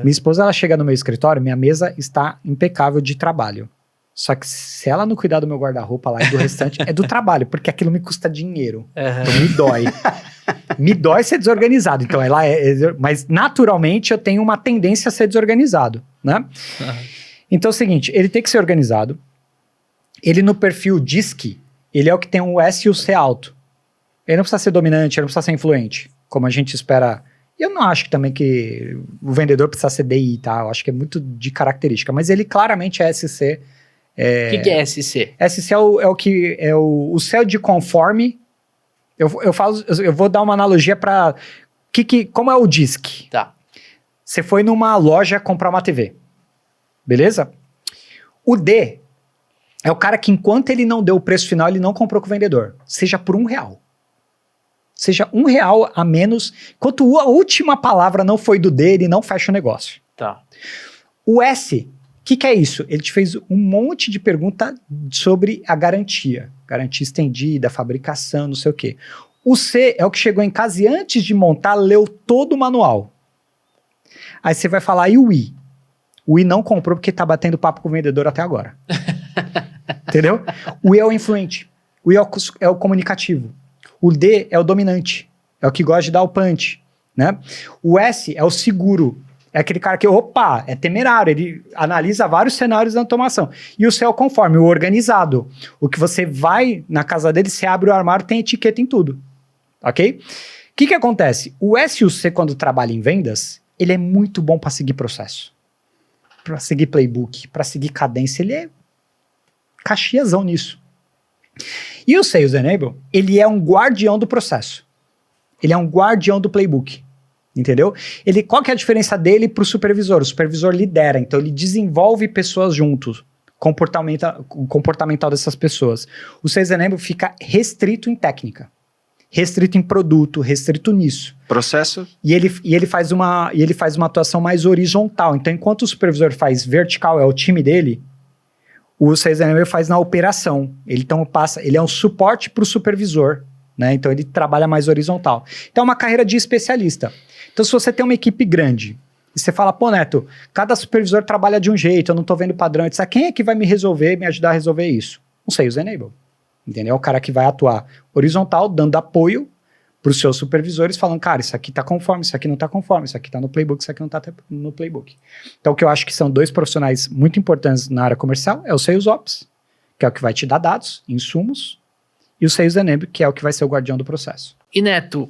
Minha esposa, ela chega no meu escritório, minha mesa está impecável de trabalho. Só que se ela não cuidar do meu guarda-roupa lá e do restante, é do trabalho, porque aquilo me custa dinheiro. Então me dói. Me dói ser desorganizado. Então mas naturalmente eu tenho uma tendência a ser desorganizado, né? Então é o seguinte, ele tem que ser organizado. Ele no perfil DISC, ele é o que tem um S e o C alto. Ele não precisa ser dominante, ele não precisa ser influente, como a gente espera. Eu não acho que também que o vendedor precisa ser DI, tá? Eu acho que é muito de característica, mas ele claramente é SC. O que é SC? SC é o céu de conforme. Eu vou dar uma analogia para como é o DISC. Tá. Você foi numa loja comprar uma TV, beleza? O D é o cara que, enquanto ele não deu o preço final, ele não comprou com o vendedor, seja por R$1. Seja R$1 a menos, enquanto a última palavra não foi do D, ele não fecha o negócio. Tá. O S, o que é isso? Ele te fez um monte de pergunta sobre a garantia estendida, fabricação, não sei o quê. O C é o que chegou em casa e antes de montar, leu todo o manual. Aí você vai falar, e o I? O I não comprou porque tá batendo papo com o vendedor até agora. Entendeu? O I é o influente. O I é o comunicativo. O D é o dominante. É o que gosta de dar o punch. Né? O S é o seguro. É aquele cara que, é temerário, ele analisa vários cenários da automação. E o C é o conforme, o organizado. O que você vai na casa dele, você abre o armário, tem etiqueta em tudo. Ok? O que acontece? O S e o C, quando trabalha em vendas, ele é muito bom para seguir processo. Para seguir playbook, para seguir cadência. Ele é caxiazão nisso. E o Sales Enable, ele é um guardião do processo. Ele é um guardião do playbook. Entendeu? Qual que é a diferença dele para o supervisor? O supervisor lidera, então ele desenvolve pessoas juntos, o comportamental dessas pessoas. O Sales Enable fica restrito em técnica, restrito em produto, restrito nisso. Processo. E ele faz uma atuação mais horizontal. Então, enquanto o supervisor faz vertical, é o time dele, o Sales Enable faz na operação. Ele é um suporte para o supervisor, né? Então ele trabalha mais horizontal. Então é uma carreira de especialista. Então, se você tem uma equipe grande e você fala, pô, Neto, cada supervisor trabalha de um jeito, eu não tô vendo padrão, quem é que vai me ajudar a resolver isso? Um Sales Enable, entendeu? É o cara que vai atuar horizontal, dando apoio para os seus supervisores, falando, cara, isso aqui tá conforme, isso aqui não tá conforme, isso aqui tá no playbook, isso aqui não tá no playbook. Então, o que eu acho que são dois profissionais muito importantes na área comercial é o Sales Ops, que é o que vai te dar dados, insumos, e o Sales Enable, que é o que vai ser o guardião do processo. E Neto,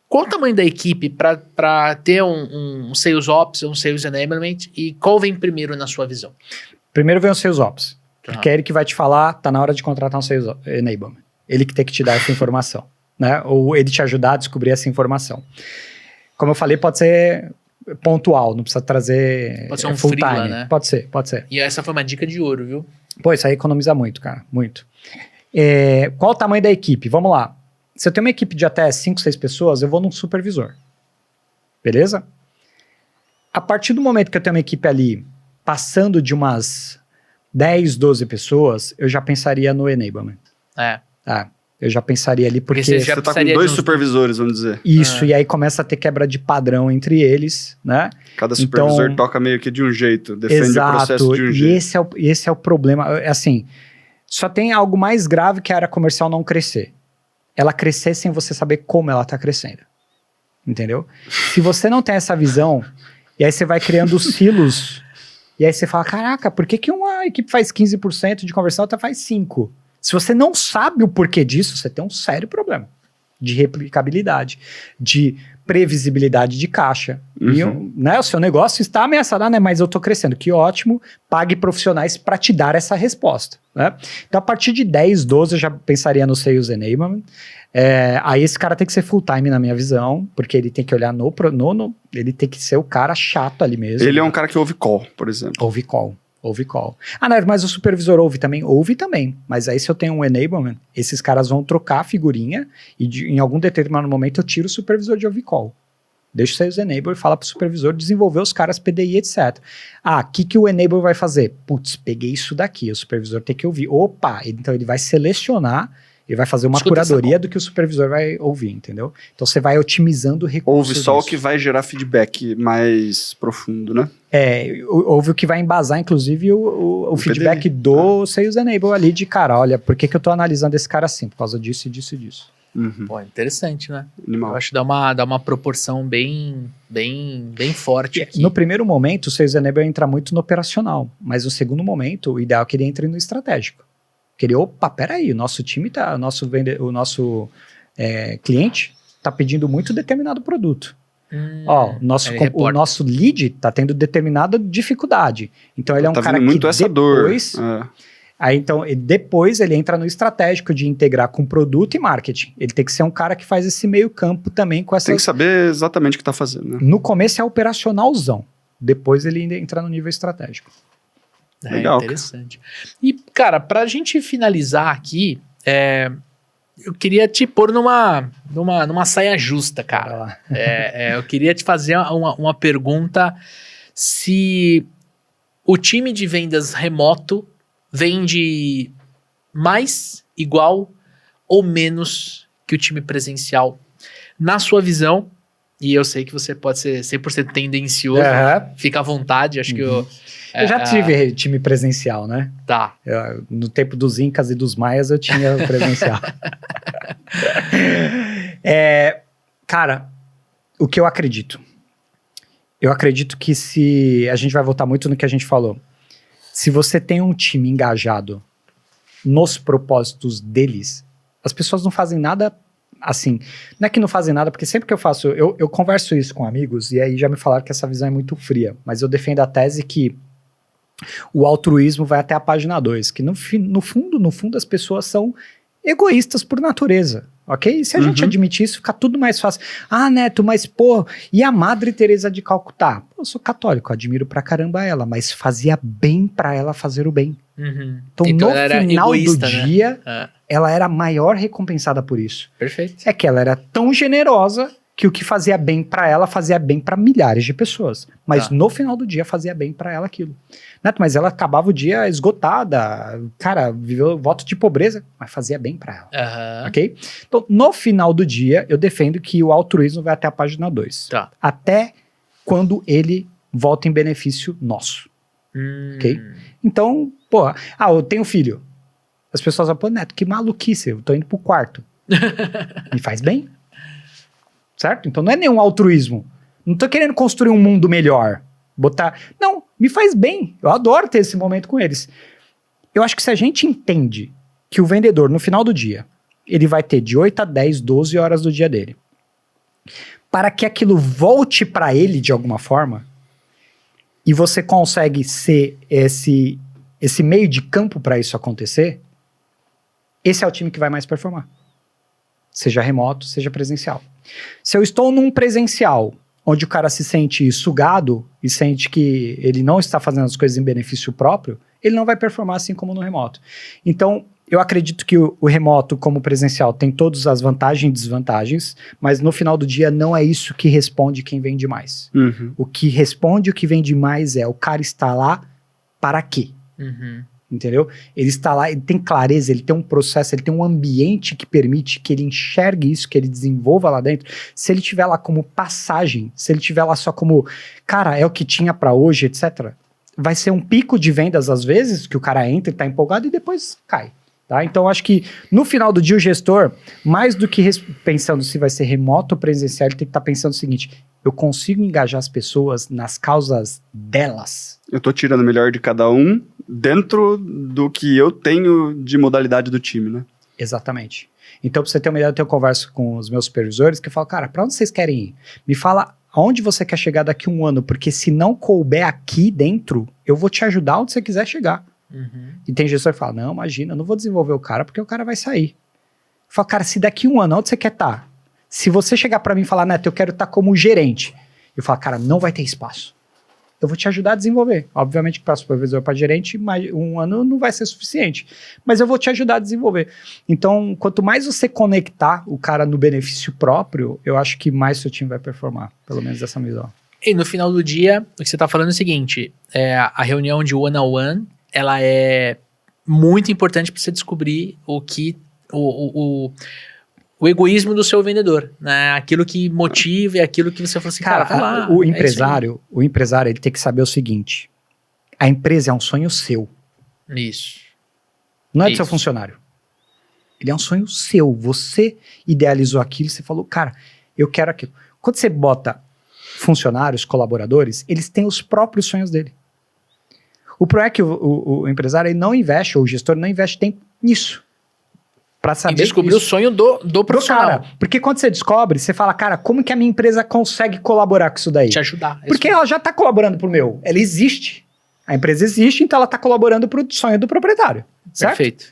qual o tamanho da equipe para ter um Sales Ops, um Sales Enablement, e qual vem primeiro na sua visão? Primeiro vem o Sales Ops, porque é ele que vai te falar, tá na hora de contratar um Sales Enablement. Ele que tem que te dar essa informação, né? Ou ele te ajudar a descobrir essa informação. Como eu falei, pode ser pontual, não precisa trazer Pode ser um full freela, time. né? Pode ser. E essa foi uma dica de ouro, viu? Pô, isso aí economiza muito, cara, muito. Qual o tamanho da equipe? Vamos lá. Se eu tenho uma equipe de até 5, 6 pessoas, eu vou num supervisor. Beleza? A partir do momento que eu tenho uma equipe ali passando de umas 10, 12 pessoas, eu já pensaria no enablement. Eu já pensaria ali porque... Porque Você tá com 2 supervisores, vamos dizer. Isso, e aí começa a ter quebra de padrão entre eles, né? Cada supervisor toca meio que de um jeito, defende o processo de um e jeito. esse é o problema. Assim, só tem algo mais grave que a área comercial não crescer. Ela crescer sem você saber como ela tá crescendo. Entendeu? Se você não tem essa visão, e aí você vai criando os silos, e aí você fala, caraca, por que uma equipe faz 15% de conversão e outra faz 5%? Se você não sabe o porquê disso, você tem um sério problema de replicabilidade, de previsibilidade de caixa. E o seu negócio está ameaçado, né? Mas eu estou crescendo. Que ótimo, pague profissionais para te dar essa resposta. Né? Então, a partir de 10, 12, eu já pensaria no Sales Enablement. Aí esse cara tem que ser full time na minha visão, porque ele tem que olhar ele tem que ser o cara chato ali mesmo. Ele é um cara que ouve call, por exemplo. Ouve call. Ah, não, mas o supervisor ouve também. Mas aí se eu tenho um enablement, esses caras vão trocar a figurinha e em algum determinado momento eu tiro o supervisor de ouvir call. Deixa o Sales Enabler e fala pro supervisor desenvolver os caras PDI, etc. O que o Enabler vai fazer? Putz, peguei isso daqui, o supervisor tem que ouvir. Opa, então ele vai selecionar, ele vai fazer uma curadoria do que o supervisor vai ouvir, entendeu? Então você vai otimizando recursos. Ouve só o que vai gerar feedback mais profundo, né? Ouve o que vai embasar, inclusive, o feedback PDI. do Sales Enabler ali de cara, olha, por que eu tô analisando esse cara assim? Por causa disso e disso e disso. Pô, interessante, né? Animal. Eu acho que dá uma proporção bem forte aqui. No primeiro momento, o Sales Enabler entra muito no operacional, mas no segundo momento, o ideal é que ele entre no estratégico. Que ele, opa, peraí, o nosso time o nosso cliente tá pedindo muito determinado produto. O nosso lead tá tendo determinada dificuldade. Então ele é um cara que muito essa depois... dor. Aí então, depois ele entra no estratégico de integrar com produto e marketing. Ele tem que ser um cara que faz esse meio campo também com essa... Tem que saber exatamente o que tá fazendo, né? No começo é operacionalzão. Depois ele ainda entra no nível estratégico. Legal, interessante. E, cara, pra gente finalizar aqui, eu queria te pôr numa saia justa, cara. Eu queria te fazer uma pergunta: se o time de vendas remoto vende mais, igual ou menos que o time presencial, na sua visão. E eu sei que você pode ser 100% tendencioso, fica à vontade, acho que eu já tive time presencial, né? Tá. No tempo dos Incas e dos Maias eu tinha presencial. Cara, o que eu acredito? Eu acredito que se... A gente vai voltar muito no que a gente falou. Se você tem um time engajado nos propósitos deles, as pessoas não fazem nada assim. Não é que não fazem nada, porque sempre que eu faço... Eu converso isso com amigos e aí já me falaram que essa visão é muito fria. Mas eu defendo a tese que o altruísmo vai até a página 2. Que no fundo as pessoas são egoístas por natureza. Ok? Se a gente admitir isso, fica tudo mais fácil. Ah, Neto, mas pô, e a Madre Teresa de Calcutá? Pô, eu sou católico, admiro pra caramba ela, mas fazia bem pra ela fazer o bem. Então no final egoísta, do dia, ela era a maior recompensada por isso. Perfeito. É que ela era tão generosa que o que fazia bem pra ela, fazia bem pra milhares de pessoas. Mas no final do dia, fazia bem pra ela aquilo. Neto, mas ela acabava o dia esgotada, cara, viveu voto de pobreza, mas fazia bem pra ela, ok? Então, no final do dia, eu defendo que o altruísmo vai até a página 2. Até quando ele volta em benefício nosso, ok? Então, pô, eu tenho filho. As pessoas falam, pô, Neto, que maluquice, eu tô indo pro quarto. Me faz bem? Certo? Então não é nenhum altruísmo. Não tô querendo construir um mundo melhor. Não, me faz bem. Eu adoro ter esse momento com eles. Eu acho que se a gente entende que o vendedor, no final do dia, ele vai ter de 8 a 10, 12 horas do dia dele, para que aquilo volte para ele de alguma forma, e você consegue ser esse meio de campo para isso acontecer, esse é o time que vai mais performar. Seja remoto, seja presencial. Se eu estou num presencial onde o cara se sente sugado e sente que ele não está fazendo as coisas em benefício próprio, ele não vai performar assim como no remoto. Então, eu acredito que o remoto, como presencial, tem todas as vantagens e desvantagens, mas no final do dia não é isso que responde quem vende mais. O que responde o que vende mais é o cara está lá para quê? Entendeu? Ele está lá, ele tem clareza, ele tem um processo, ele tem um ambiente que permite que ele enxergue isso, que ele desenvolva lá dentro. Se ele tiver lá como passagem, se ele tiver lá só como, cara, é o que tinha para hoje, etc., vai ser um pico de vendas às vezes, que o cara entra e tá empolgado e depois cai. Tá? Então, acho que no final do dia o gestor, mais do que pensando se vai ser remoto ou presencial, ele tem que estar pensando o seguinte: eu consigo engajar as pessoas nas causas delas. Eu tô tirando o melhor de cada um dentro do que eu tenho de modalidade do time, né? Exatamente. Então, pra você ter uma ideia, eu converso com os meus supervisores, que eu falo, cara, pra onde vocês querem ir? Me fala aonde você quer chegar daqui a um ano, porque se não couber aqui dentro, eu vou te ajudar onde você quiser chegar. E tem gestor que fala, não, imagina, eu não vou desenvolver o cara porque o cara vai sair. Eu falo, cara, se daqui a um ano, onde você quer estar? Se você chegar pra mim e falar, Neto, eu quero estar como gerente. Eu falo, cara, não vai ter espaço. Eu vou te ajudar a desenvolver. Obviamente que para supervisor, para gerente, um ano não vai ser suficiente. Mas eu vou te ajudar a desenvolver. Então, quanto mais você conectar o cara no benefício próprio, eu acho que mais seu time vai performar. Pelo menos dessa visão. E no final do dia, o que você está falando é o seguinte, a reunião de one-on-one, ela é muito importante para você descobrir o egoísmo do seu vendedor, né? Aquilo que motiva e aquilo que você fala assim, cara, vai lá. O empresário, ele tem que saber o seguinte: a empresa é um sonho seu. Isso. Não é do seu funcionário. Ele é um sonho seu. Você idealizou aquilo, você falou, cara, eu quero aquilo. Quando você bota funcionários, colaboradores, eles têm os próprios sonhos dele. O problema é que o empresário ele não investe, ou o gestor não investe tempo nisso. Pra saber e descobrir o sonho do profissional. Cara, porque quando você descobre, você fala, cara, como que a minha empresa consegue colaborar com isso daí? Te ajudar. Porque ela já está colaborando pro meu. Ela existe. A empresa existe, então ela está colaborando pro sonho do proprietário. Certo? Perfeito.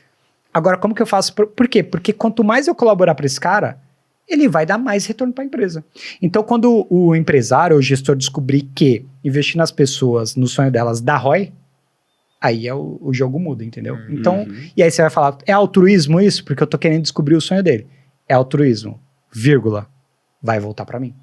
Agora, como que eu faço? Por quê? Porque quanto mais eu colaborar para esse cara, ele vai dar mais retorno para a empresa. Então, quando o empresário ou o gestor descobrir que investir nas pessoas, no sonho delas, dá ROI, aí o jogo muda, entendeu? Então, e aí você vai falar, é altruísmo isso? Porque eu tô querendo descobrir o sonho dele. É altruísmo, vírgula, vai voltar para mim.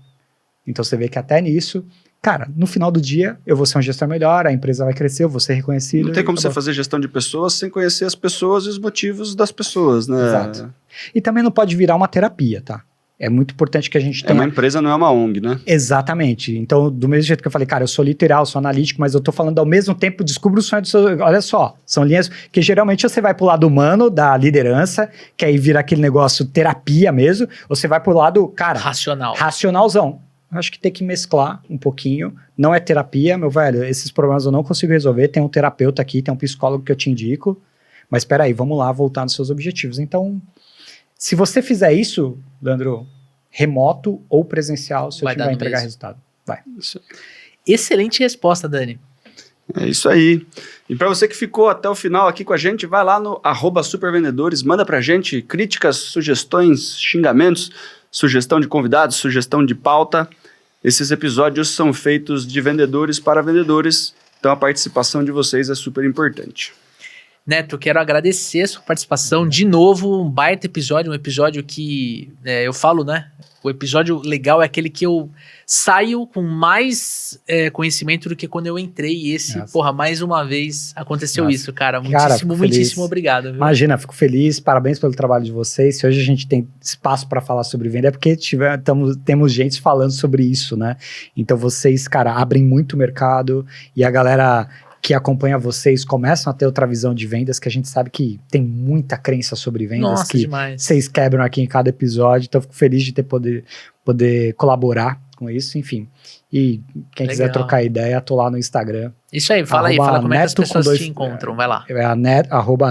Então, você vê que até nisso, cara, no final do dia, eu vou ser um gestor melhor, a empresa vai crescer, eu vou ser reconhecido. Não tem como você fazer gestão de pessoas sem conhecer as pessoas e os motivos das pessoas, né? Exato. E também não pode virar uma terapia, tá? É muito importante que a gente tenha... Uma empresa não é uma ONG, né? Exatamente. Então, do mesmo jeito que eu falei, cara, eu sou literal, sou analítico, mas eu tô falando ao mesmo tempo, descubra o sonho do seu... Olha só, são linhas que geralmente você vai pro lado humano, da liderança, que aí vira aquele negócio terapia mesmo, ou você vai pro lado, cara... Racionalzão. Eu acho que tem que mesclar um pouquinho. Não é terapia, meu velho, esses problemas eu não consigo resolver, tem um terapeuta aqui, tem um psicólogo que eu te indico, mas espera aí, vamos lá, voltar nos seus objetivos. Então... Se você fizer isso, Leandro, remoto ou presencial, seu time vai entregar resultado. Vai. Excelente resposta, Dani. É isso aí. E para você que ficou até o final aqui com a gente, vai lá no @supervendedores, manda pra gente críticas, sugestões, xingamentos, sugestão de convidados, sugestão de pauta. Esses episódios são feitos de vendedores para vendedores, então a participação de vocês é super importante. Neto, quero agradecer a sua participação de novo, um baita episódio, um episódio que eu falo, né? O episódio legal é aquele que eu saio com mais conhecimento do que quando eu entrei. E esse, mais uma vez aconteceu isso, cara. Muitíssimo obrigado. Viu? Imagina, fico feliz, parabéns pelo trabalho de vocês. Se hoje a gente tem espaço para falar sobre venda, é porque temos gente falando sobre isso, né? Então vocês, cara, abrem muito mercado e a galera... que acompanha vocês, começam a ter outra visão de vendas, que a gente sabe que tem muita crença sobre vendas. Nossa, que demais. Vocês quebram aqui em cada episódio, então fico feliz de poder colaborar com isso, enfim. E quem quiser trocar ideia, tô lá no Instagram. Isso aí, fala como é que as pessoas te encontram, vai lá.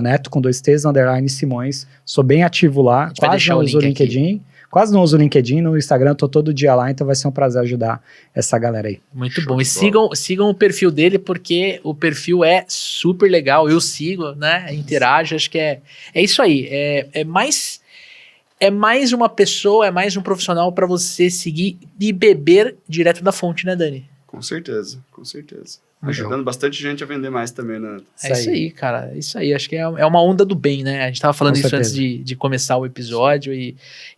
@neto com 2 T's, _Simões, sou bem ativo lá, quase não uso o LinkedIn. Quase não uso o LinkedIn, no Instagram tô todo dia lá, então vai ser um prazer ajudar essa galera aí. Muito bom. E sigam o perfil dele, porque o perfil é super legal. Eu sigo, né? Interajo, acho que é isso aí. é mais uma pessoa, é mais um profissional para você seguir e beber direto da fonte, né, Dani? Com certeza, com certeza. Legal. Ajudando bastante gente a vender mais também, né? É isso aí, cara. É isso aí. Acho que é uma onda do bem, né? A gente tava falando Com isso certeza. antes de começar o episódio. E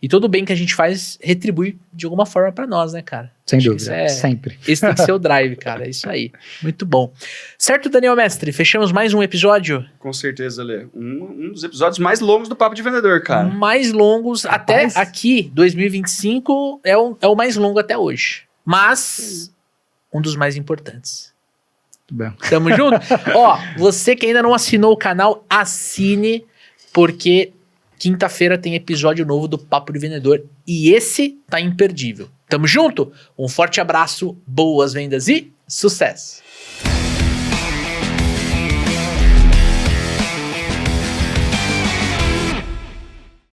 todo o bem que a gente faz retribui de alguma forma pra nós, né, cara? Sem Acho que dúvida, isso sempre. Esse tem que ser o drive, cara. É isso aí. Muito bom. Certo, Daniel Mestre? Fechamos mais um episódio? Com certeza, Lê. Um dos episódios mais longos do Papo de Vendedor, cara. Mais longos. Rapaz. Até aqui, 2025, é o mais longo até hoje. Mas, um dos mais importantes. Muito bem. Tamo junto? Ó, você que ainda não assinou o canal, assine, porque quinta-feira tem episódio novo do Papo de Vendedor e esse tá imperdível. Tamo junto? Um forte abraço, boas vendas e sucesso!